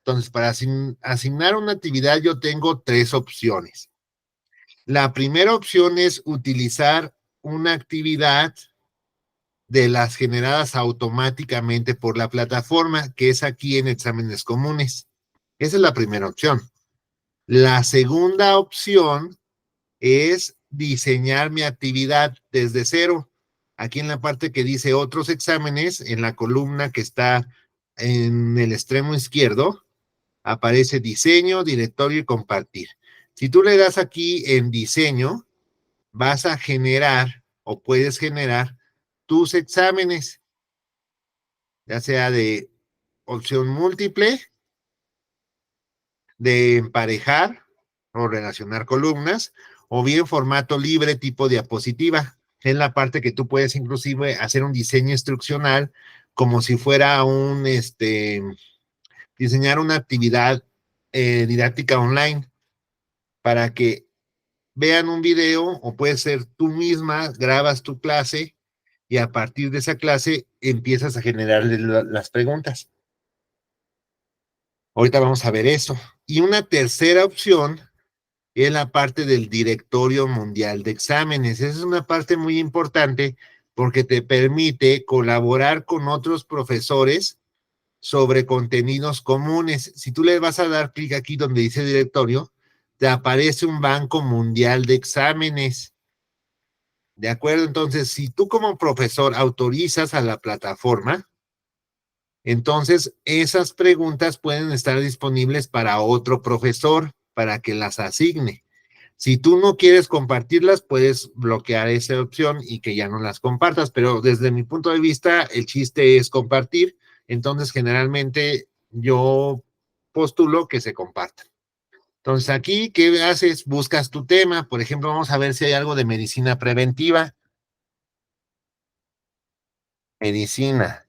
Entonces, para asignar una actividad, yo tengo 3 opciones. La primera opción es utilizar una actividad de las generadas automáticamente por la plataforma, que es aquí en exámenes comunes. Esa es la primera opción. La segunda opción es diseñar mi actividad desde cero. Aquí en la parte que dice otros exámenes, en la columna que está en el extremo izquierdo, aparece diseño, directorio y compartir. Si tú le das aquí en diseño, vas a generar o puedes generar tus exámenes, ya sea de opción múltiple, de emparejar o relacionar columnas, o bien formato libre tipo diapositiva. Es la parte que tú puedes inclusive hacer un diseño instruccional como si fuera diseñar una actividad didáctica online para que vean un video o puede ser tú misma, grabas tu clase y a partir de esa clase empiezas a generarle las preguntas. Ahorita vamos a ver eso. Y una tercera opción es la parte del Directorio Mundial de Exámenes. Esa es una parte muy importante porque te permite colaborar con otros profesores sobre contenidos comunes. Si tú le vas a dar clic aquí donde dice directorio, te aparece un banco mundial de exámenes. ¿De acuerdo? Entonces, si tú como profesor autorizas a la plataforma, entonces esas preguntas pueden estar disponibles para otro profesor para que las asigne. Si tú no quieres compartirlas, puedes bloquear esa opción y que ya no las compartas, pero desde mi punto de vista, el chiste es compartir. Entonces, generalmente yo postulo que se compartan. Entonces, aquí, ¿qué haces? Buscas tu tema. Por ejemplo, vamos a ver si hay algo de medicina preventiva. Medicina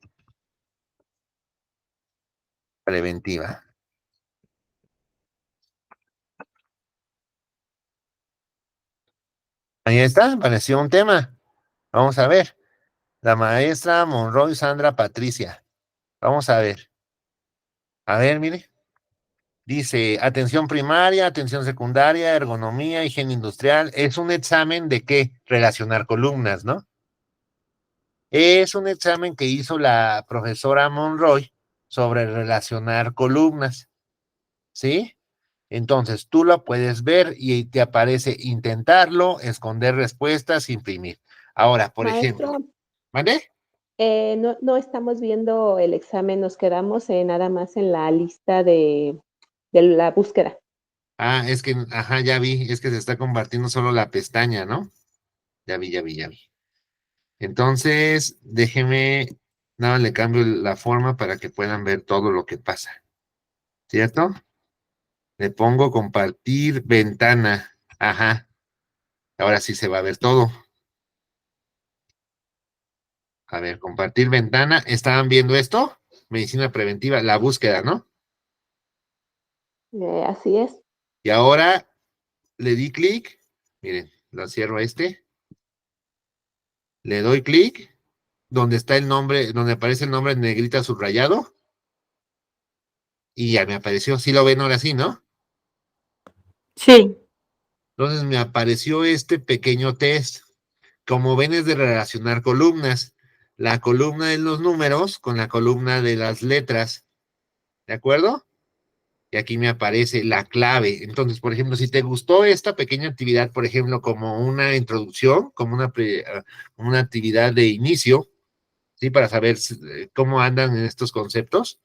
preventiva. Ahí está, apareció un tema. Vamos a ver. La maestra Monroy Sandra Patricia. Vamos a ver. A ver, mire. Dice, atención primaria, atención secundaria, ergonomía, higiene industrial. Es un examen de qué? Relacionar columnas, ¿no? Es un examen que hizo la profesora Monroy sobre relacionar columnas, ¿sí? Entonces, tú lo puedes ver y te aparece intentarlo, esconder respuestas, imprimir. Ahora, por Maestro, ejemplo, ¿vale? no estamos viendo el examen, nos quedamos nada más en la lista de la búsqueda. Ah, es que, ajá, ya vi, es que se está compartiendo solo la pestaña, ¿no? Ya vi. Entonces, déjeme, nada, le cambio la forma para que puedan ver todo lo que pasa, ¿cierto? Le pongo compartir ventana, ajá, ahora sí se va a ver todo. A ver, compartir ventana, ¿estaban viendo esto? Medicina preventiva, la búsqueda, ¿no? Así es. Y ahora le di clic, miren, lo cierro le doy clic, donde está el nombre, donde aparece el nombre en negrita subrayado, y ya me apareció, sí lo ven ahora sí, ¿no? Sí. Entonces me apareció este pequeño test. Como ven, es de relacionar columnas. La columna de los números con la columna de las letras. ¿De acuerdo? Y aquí me aparece la clave. Entonces, por ejemplo, si te gustó esta pequeña actividad, por ejemplo, como una introducción, como una actividad de inicio, ¿sí? Para saber cómo andan en estos conceptos.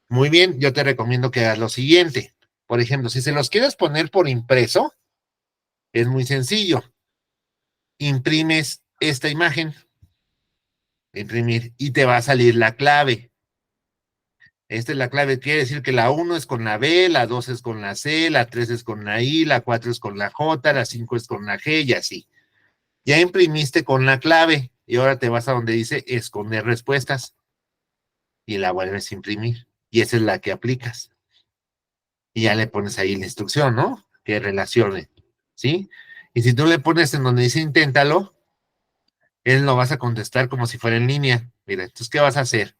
Muy bien, yo te recomiendo que hagas lo siguiente. Por ejemplo, si se los quieres poner por impreso, es muy sencillo. Imprimes esta imagen, imprimir, y te va a salir la clave. Esta es la clave, quiere decir que la 1 es con la B, la 2 es con la C, la 3 es con la I, la 4 es con la J, la 5 es con la G y así. Ya imprimiste con la clave y ahora te vas a donde dice esconder respuestas y la vuelves a imprimir. Y esa es la que aplicas. Y ya le pones ahí la instrucción, ¿no? Que relacione, ¿sí? Y si tú le pones en donde dice inténtalo, él lo vas a contestar como si fuera en línea. Mira, entonces, ¿qué vas a hacer?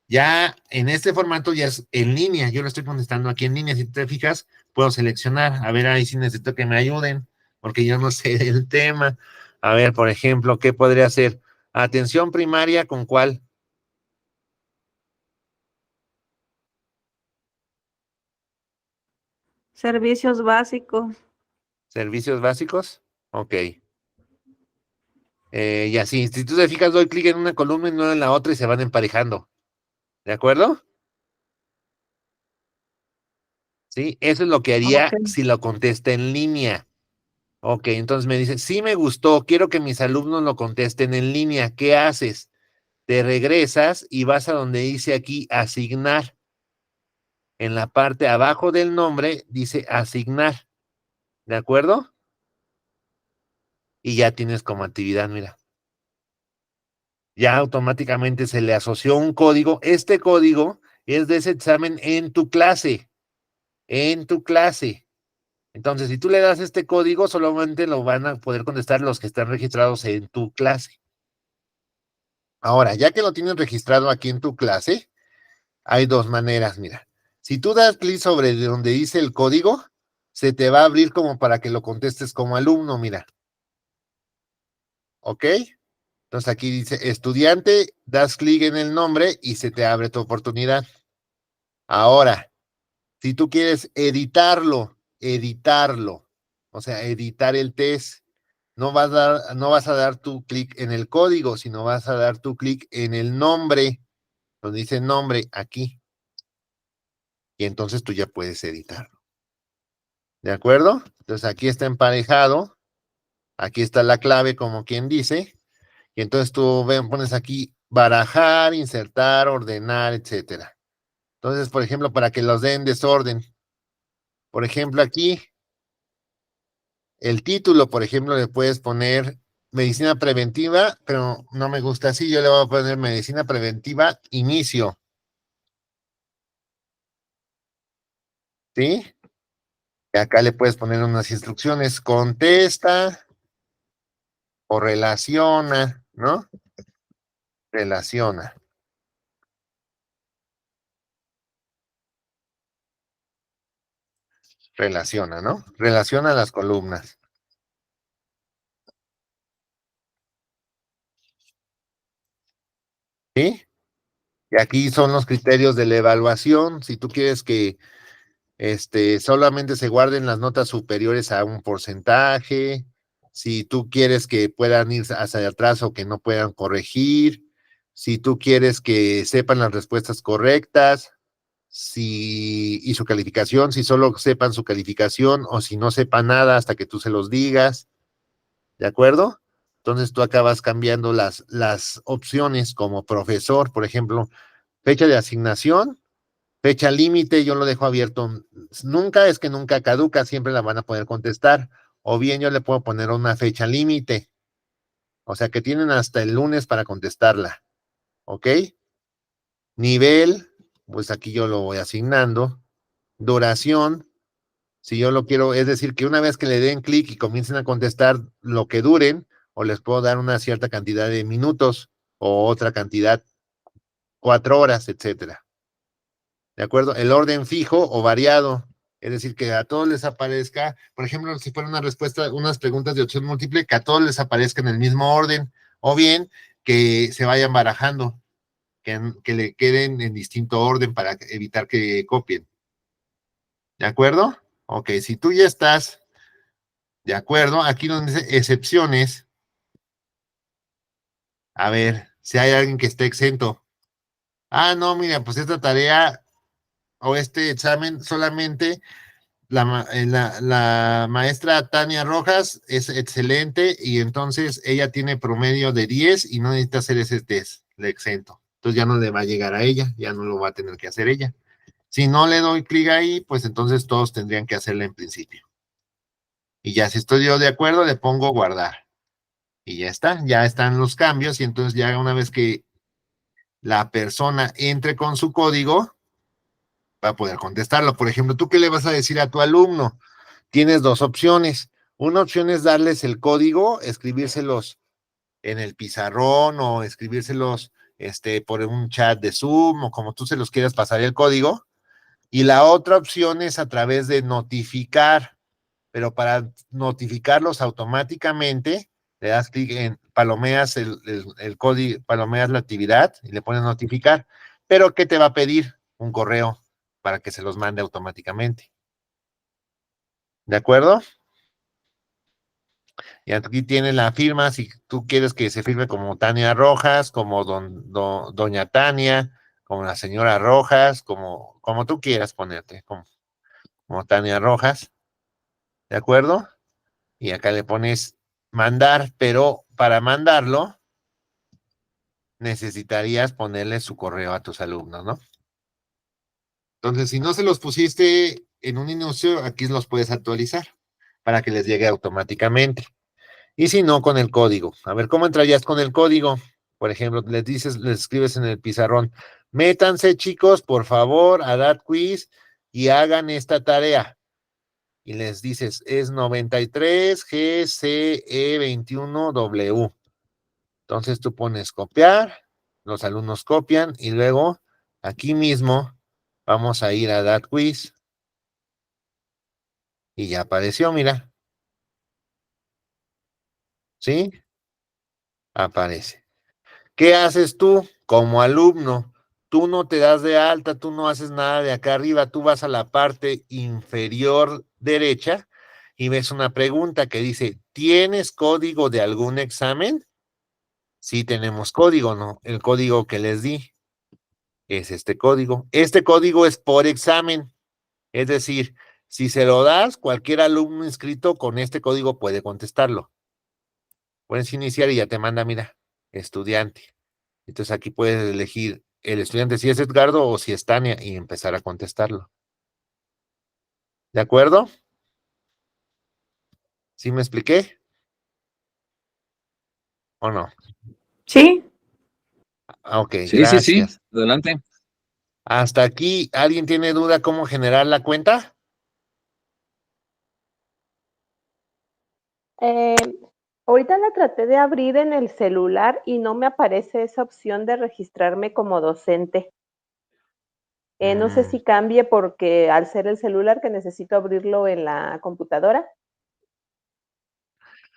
Ya en este formato ya es en línea. Yo lo estoy contestando aquí en línea. Si te fijas, puedo seleccionar. A ver, ahí sí necesito que me ayuden, porque yo no sé del tema. A ver, por ejemplo, ¿qué podría ser? Atención primaria, ¿con cuál? Servicios básicos. ¿Servicios básicos? Ok. Y así, si tú te fijas, doy clic en una columna y no en la otra y se van emparejando. ¿De acuerdo? Sí, eso es lo que haría Ok. si lo contesta en línea. Ok, entonces me dice, sí me gustó, quiero que mis alumnos lo contesten en línea. ¿Qué haces? Te regresas y vas a donde dice aquí asignar. En la parte abajo del nombre dice asignar. ¿De acuerdo? Y ya tienes como actividad, mira. Ya automáticamente se le asoció un código. Este código es de ese examen en tu clase. En tu clase. Entonces, si tú le das este código, solamente lo van a poder contestar los que están registrados en tu clase. Ahora, ya que lo tienes registrado aquí en tu clase, hay dos maneras, mira. Si tú das clic sobre donde dice el código, se te va a abrir como para que lo contestes como alumno, mira. ¿Ok? Entonces aquí dice estudiante, das clic en el nombre y se te abre tu oportunidad. Ahora, si tú quieres editarlo, o sea, editar el test, no vas a dar tu clic en el código, sino vas a dar tu clic en el nombre, donde dice nombre, aquí. Y entonces tú ya puedes editarlo. ¿De acuerdo? Entonces aquí está emparejado, aquí está la clave, como quien dice, y entonces tú pones aquí barajar, insertar, ordenar, etcétera. Entonces, por ejemplo, para que los den desorden, por ejemplo, aquí el título, por ejemplo, le puedes poner medicina preventiva, pero no me gusta así, yo le voy a poner medicina preventiva inicio. ¿Sí? Y acá le puedes poner unas instrucciones, contesta o relaciona, ¿no? Relaciona. Relaciona, ¿no? Relaciona las columnas. ¿Sí? Y aquí son los criterios de la evaluación. Si tú quieres que solamente se guarden las notas superiores a un porcentaje, si tú quieres que puedan ir hacia atrás o que no puedan corregir, si tú quieres que sepan las respuestas correctas, y su calificación, si solo sepan su calificación o si no sepan nada hasta que tú se los digas, ¿de acuerdo? Entonces tú acabas cambiando las opciones como profesor, por ejemplo, fecha de asignación, fecha límite, yo lo dejo abierto. Nunca es que nunca caduca, siempre la van a poder contestar. O bien yo le puedo poner una fecha límite. O sea que tienen hasta el lunes para contestarla. ¿Ok? Nivel, pues aquí yo lo voy asignando. Duración, si yo lo quiero, es decir, que una vez que le den clic y comiencen a contestar lo que duren, o les puedo dar una cierta cantidad de minutos o otra cantidad, 4 horas, etcétera. ¿De acuerdo? El orden fijo o variado. Es decir, que a todos les aparezca, por ejemplo, si fuera una respuesta, unas preguntas de opción múltiple, que a todos les aparezca en el mismo orden, o bien que se vayan barajando, que le queden en distinto orden para evitar que copien. ¿De acuerdo? Ok, si tú ya estás de acuerdo, aquí donde dice excepciones, a ver, si hay alguien que esté exento. Ah, no, mira, pues esta tarea o este examen solamente la maestra Tania Rojas es excelente y entonces ella tiene promedio de 10 y no necesita hacer ese test, le exento. Entonces ya no le va a llegar a ella, ya no lo va a tener que hacer ella. Si no le doy clic ahí, pues entonces todos tendrían que hacerlo en principio. Y ya si estoy yo de acuerdo, le pongo guardar. Y ya están los cambios y entonces ya una vez que la persona entre con su código, va a poder contestarlo. Por ejemplo, ¿tú qué le vas a decir a tu alumno? Tienes dos opciones. Una opción es darles el código, escribírselos en el pizarrón o escribírselos por un chat de Zoom o como tú se los quieras pasar el código. Y la otra opción es a través de notificar, pero para notificarlos automáticamente, le das clic en palomeas el código, palomeas la actividad y le pones notificar. Pero ¿qué te va a pedir? Un correo para que se los mande automáticamente. ¿De acuerdo? Y aquí tienes la firma, si tú quieres que se firme como Tania Rojas, como doña Tania, como la señora Rojas, como tú quieras ponerte, como Tania Rojas, ¿de acuerdo? Y acá le pones mandar, pero para mandarlo necesitarías ponerle su correo a tus alumnos, ¿no? Entonces, si no se los pusiste en un inicio, aquí los puedes actualizar para que les llegue automáticamente. Y si no, con el código. A ver, ¿cómo entrarías con el código? Por ejemplo, les escribes en el pizarrón, métanse chicos, por favor, a That Quiz y hagan esta tarea. Y les dices, es 93 GCE21W. Entonces tú pones copiar, los alumnos copian y luego aquí mismo vamos a ir a That Quiz. Y ya apareció, mira. ¿Sí? Aparece. ¿Qué haces tú como alumno? Tú no te das de alta, tú no haces nada de acá arriba, tú vas a la parte inferior derecha y ves una pregunta que dice, ¿tienes código de algún examen? Sí tenemos código, ¿no? El código que les di es este código. Este código es por examen, es decir, si se lo das, cualquier alumno inscrito con este código puede contestarlo. Puedes iniciar y ya te manda, mira, estudiante. Entonces aquí puedes elegir el estudiante si es Edgardo o si es Tania y empezar a contestarlo. ¿De acuerdo? ¿Sí me expliqué? ¿O no? Sí, Ok, Sí, sí, sí, gracias. adelante. Hasta aquí, ¿alguien tiene duda cómo generar la cuenta? Eh, Ahorita la traté de abrir en el celular y no me aparece esa opción de registrarme como docente. No sé si cambie porque al ser el celular que necesito abrirlo en la computadora.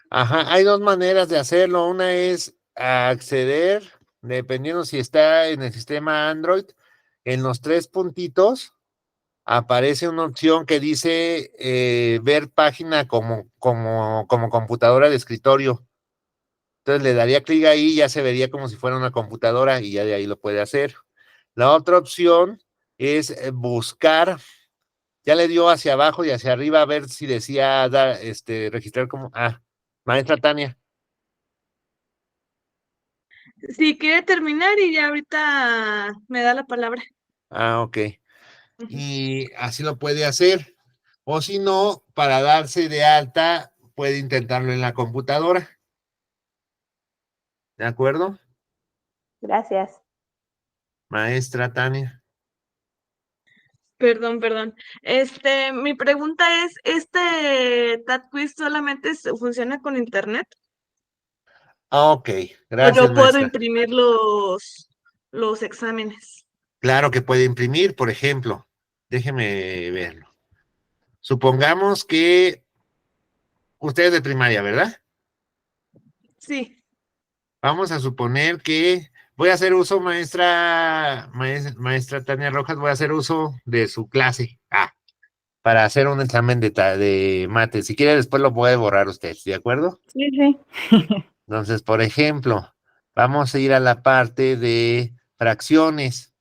Ajá, hay dos maneras de hacerlo. Una es acceder, dependiendo si está en el sistema Android, en los tres puntitos aparece una opción que dice ver página como computadora de escritorio. Entonces le daría clic ahí y ya se vería como si fuera una computadora y ya de ahí lo puede hacer. La otra opción es buscar, ya le dio hacia abajo y hacia arriba a ver si decía registrar como, maestra Tania. Si quiere terminar y ya ahorita me da la palabra. Ok. Y así lo puede hacer. O si no, para darse de alta, puede intentarlo en la computadora. ¿De acuerdo? Gracias. Maestra Tania. Perdón. Mi pregunta es, ¿Tat Quiz solamente funciona con internet? Ok, ¿O gracias, yo puedo maestra. imprimir los exámenes? Claro que puede imprimir, por ejemplo. Déjeme verlo. Supongamos que ustedes de primaria, ¿verdad? Sí, Vamos a suponer que voy a hacer uso, maestra Tania Rojas, voy a hacer uso de su clase para hacer un examen de mate. Si quiere, después lo puede borrar usted, ¿de acuerdo? Sí, sí. Entonces, por ejemplo, vamos a ir a la parte de fracciones,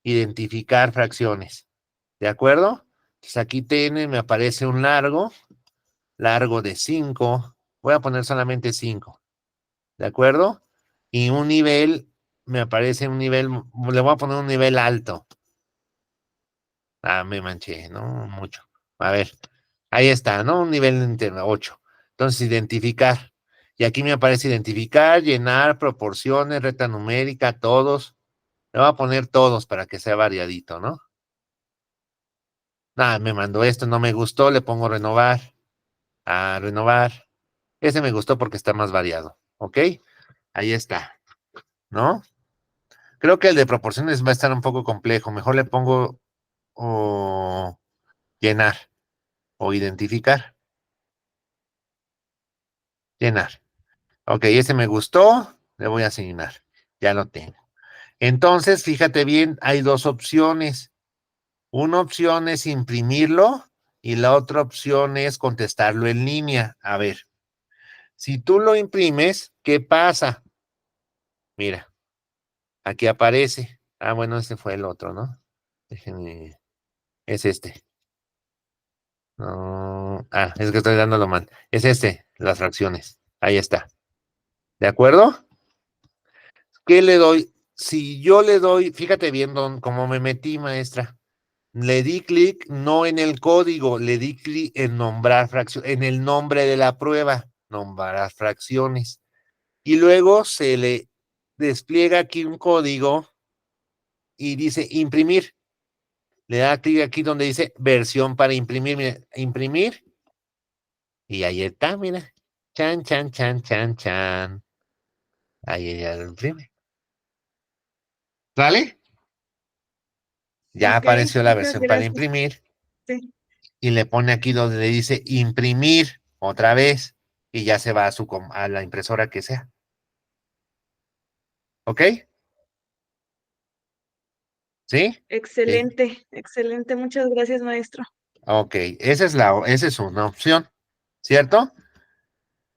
identificar fracciones, ¿de acuerdo? Entonces aquí me aparece un largo de 5, voy a poner solamente 5, ¿de acuerdo? Y un nivel, me aparece un nivel, le voy a poner un nivel alto. Me manché, ¿no? Mucho. A ver, ahí está, ¿no? Un nivel interno, 8. Entonces, identificar. Y aquí me aparece identificar, llenar, proporciones, recta numérica, todos. Le voy a poner todos para que sea variadito, ¿no? Me mandó esto, no me gustó, le pongo renovar. Renovar. Ese me gustó porque está más variado, ¿ok? Ahí está, ¿no? Creo que el de proporciones va a estar un poco complejo. Mejor le pongo llenar o identificar. Llenar. Ok, ese me gustó. Le voy a asignar. Ya lo tengo. Entonces, fíjate bien, hay dos opciones. Una opción es imprimirlo y la otra opción es contestarlo en línea. A ver, si tú lo imprimes, ¿qué pasa? Mira, aquí aparece. Bueno, este fue el otro, ¿no? Déjenme. Es este. No. Es que estoy dándolo mal. Es este, las fracciones. Ahí está. ¿De acuerdo? ¿Qué le doy? Si yo le doy, fíjate bien cómo me metí, maestra. Le di clic no en el código, le di clic en nombrar fracciones, en el nombre de la prueba, nombrar fracciones. Y luego se le despliega aquí un código y dice imprimir. Le da clic aquí donde dice versión para imprimir. Mira, imprimir. Y ahí está, mira. Chan, chan, chan, chan, chan. Ahí ya lo imprime. ¿Vale? Ya ok, apareció la muchas versión para gracias. imprimir. Sí, Y le pone aquí donde le dice imprimir otra vez y ya se va a la impresora que sea. ¿Ok? ¿Sí? excelente, excelente. Muchas gracias, maestro. Ok, esa es una opción, ¿cierto?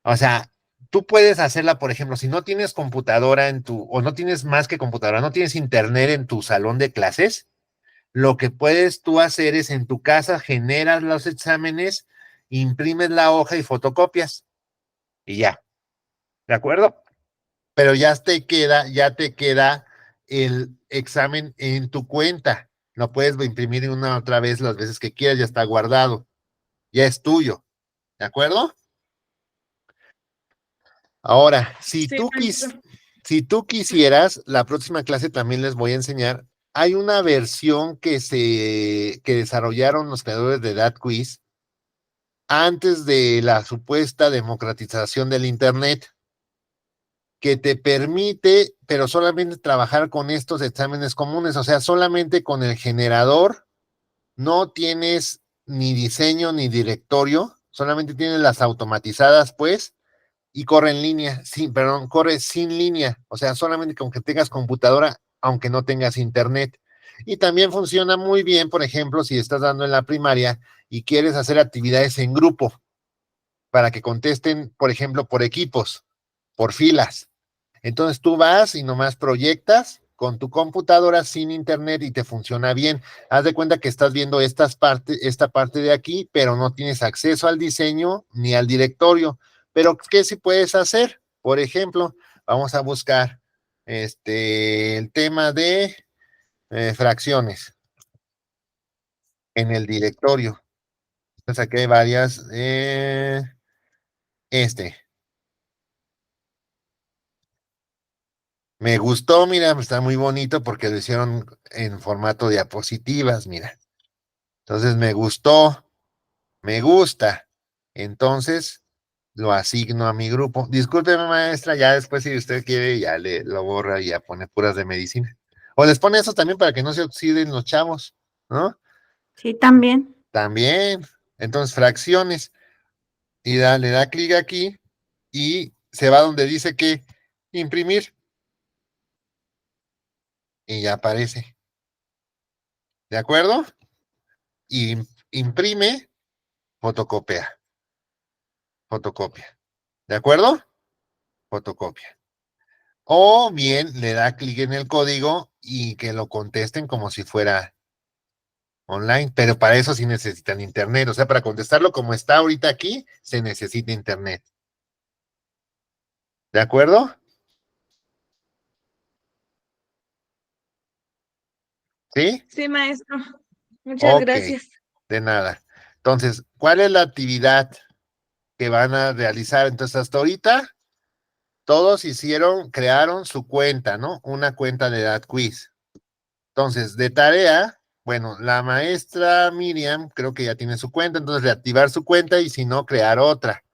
O sea, tú puedes hacerla, por ejemplo, si no tienes computadora o no tienes más que computadora, no tienes internet en tu salón de clases, lo que puedes tú hacer es en tu casa generas los exámenes, imprimes la hoja y fotocopias y ya, ¿de acuerdo? Pero ya te queda el examen en tu cuenta. Lo puedes imprimir una otra vez las veces que quieras, ya está guardado, ya es tuyo, ¿de acuerdo? Ahora, Sí, maestro. si tú quisieras, la próxima clase también les voy a enseñar. Hay una versión que desarrollaron los creadores de DatQuiz antes de la supuesta democratización del Internet, que te permite, pero solamente trabajar con estos exámenes comunes, o sea, solamente con el generador, no tienes ni diseño ni directorio, solamente tienes las automatizadas, pues, y corre en línea, sí, perdón, corre sin línea, o sea, solamente con que tengas computadora, aunque no tengas internet. Y también funciona muy bien, por ejemplo, si estás dando en la primaria y quieres hacer actividades en grupo para que contesten, por ejemplo, por equipos, por filas. Entonces tú vas y nomás proyectas con tu computadora sin internet y te funciona bien. Haz de cuenta que estás viendo esta parte de aquí, pero no tienes acceso al diseño ni al directorio. Pero ¿qué sí puedes hacer? Por ejemplo, vamos a buscar el tema de fracciones en el directorio. Entonces aquí hay varias. Este. Me gustó, mira, está muy bonito porque lo hicieron en formato diapositivas, mira. Entonces me gustó, me gusta. Entonces lo asigno a mi grupo. Discúlpeme, maestra, ya después si usted quiere, ya lo borra y ya pone puras de medicina. O les pone eso también para que no se oxiden los chavos, ¿no? Sí, también. También. Entonces, fracciones. Y le da clic aquí y se va donde dice que imprimir. Y ya aparece. ¿De acuerdo? Y imprime, fotocopia. Fotocopia. ¿De acuerdo? Fotocopia. O bien le da clic en el código y que lo contesten como si fuera online, pero para eso sí necesitan internet. O sea, para contestarlo como está ahorita aquí, se necesita internet. ¿De acuerdo? ¿Sí? Sí, maestro. Muchas Ok, gracias. de nada. Entonces, ¿cuál es la actividad que van a realizar? Entonces, hasta ahorita, todos crearon su cuenta, ¿no? Una cuenta de DatQuiz. Entonces, de tarea, bueno, la maestra Miriam creo que ya tiene su cuenta, entonces reactivar su cuenta y si no, crear otra.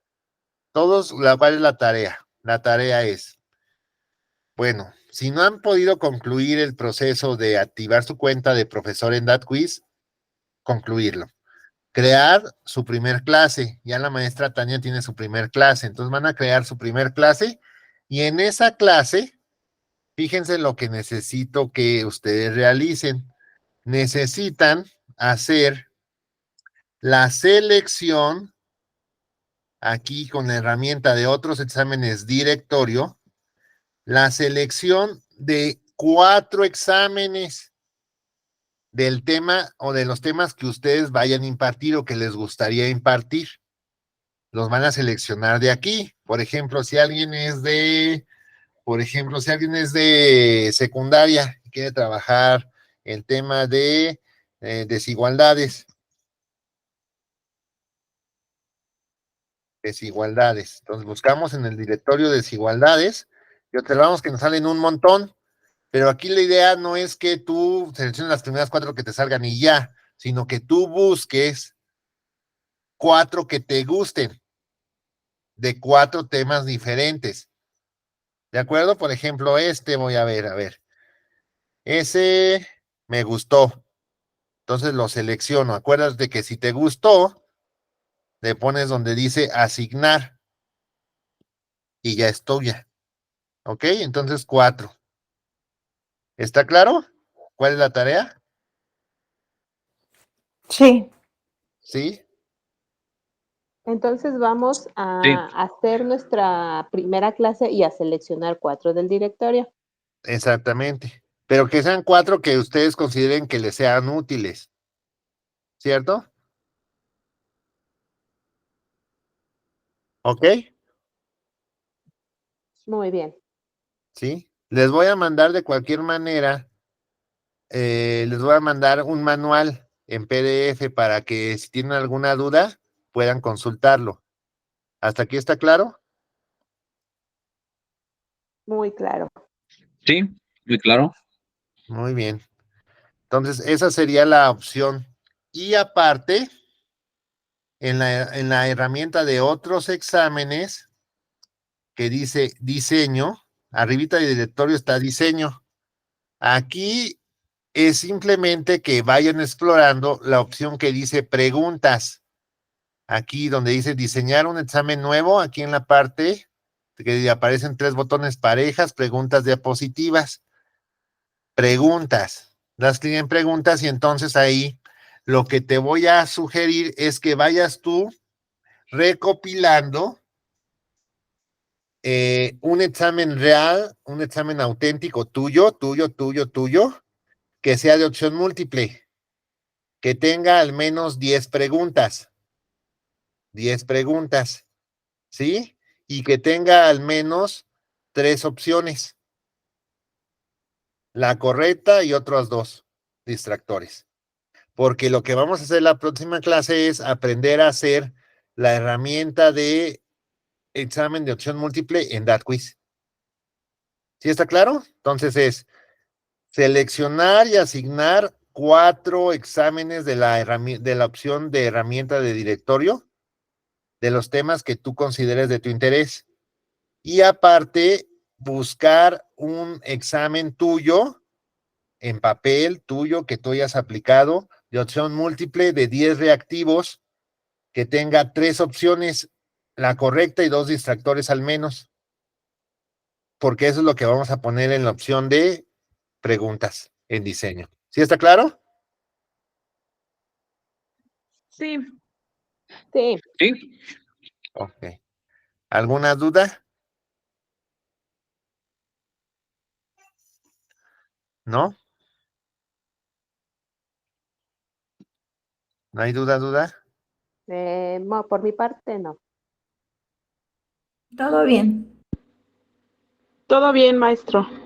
¿Cuál es la tarea? La tarea es, bueno, si no han podido concluir el proceso de activar su cuenta de profesor en DatQuiz, concluirlo. Crear su primer clase. Ya la maestra Tania tiene su primer clase, entonces van a crear su primer clase y en esa clase, fíjense lo que necesito que ustedes realicen. Necesitan hacer la selección aquí con la herramienta de otros exámenes directorio, la selección de 4 exámenes del tema o de los temas que ustedes vayan a impartir o que les gustaría impartir. Los van a seleccionar de aquí. Por ejemplo, si alguien es de secundaria y quiere trabajar el tema de desigualdades. Entonces buscamos en el directorio de desigualdades y observamos que nos salen un montón, pero aquí la idea no es que tú selecciones las primeras 4 que te salgan y ya, sino que tú busques 4 que te gusten de 4 temas diferentes. ¿De acuerdo? Por ejemplo, voy a ver. Ese me gustó. Entonces lo selecciono. Acuérdate que si te gustó, le pones donde dice asignar y ya es tuya. ¿Ok? Entonces 4. ¿Está claro? ¿Cuál es la tarea? Sí. ¿Sí? Entonces vamos Sí, a hacer nuestra primera clase y a seleccionar 4 del directorio. Exactamente. Pero que sean 4 que ustedes consideren que les sean útiles. ¿Cierto? ¿Ok? Muy bien. ¿Sí? Les voy a mandar de cualquier manera, les voy a mandar un manual en PDF para que si tienen alguna duda puedan consultarlo. ¿Hasta aquí está claro? Muy claro. sí, muy claro. Muy bien. Entonces, esa sería la opción. Y aparte, en la herramienta de otros exámenes que dice diseño, arribita de directorio está diseño. Aquí es simplemente que vayan explorando la opción que dice preguntas. Aquí donde dice diseñar un examen nuevo, aquí en la parte que aparecen 3 botones parejas, preguntas diapositivas. Preguntas. Das clic en preguntas y entonces ahí lo que te voy a sugerir es que vayas tú recopilando un examen real, un examen auténtico tuyo, que sea de opción múltiple, que tenga al menos 10 preguntas, ¿sí? Y que tenga al menos 3 opciones, la correcta y otras 2 distractores. Porque lo que vamos a hacer la próxima clase es aprender a hacer la herramienta de examen de opción múltiple en DatQuiz. ¿Sí está claro? Entonces es seleccionar y asignar 4 exámenes de la opción de herramienta de directorio de los temas que tú consideres de tu interés. Y aparte, buscar un examen tuyo en papel tuyo que tú hayas aplicado de opción múltiple de 10 reactivos que tenga 3 opciones, la correcta y 2 distractores al menos, porque eso es lo que vamos a poner en la opción de preguntas en diseño. ¿Sí está claro? Sí. Sí, Sí, Ok. ¿Alguna duda? ¿No? ¿No hay duda? por mi parte no. Todo bien. Todo bien, maestro.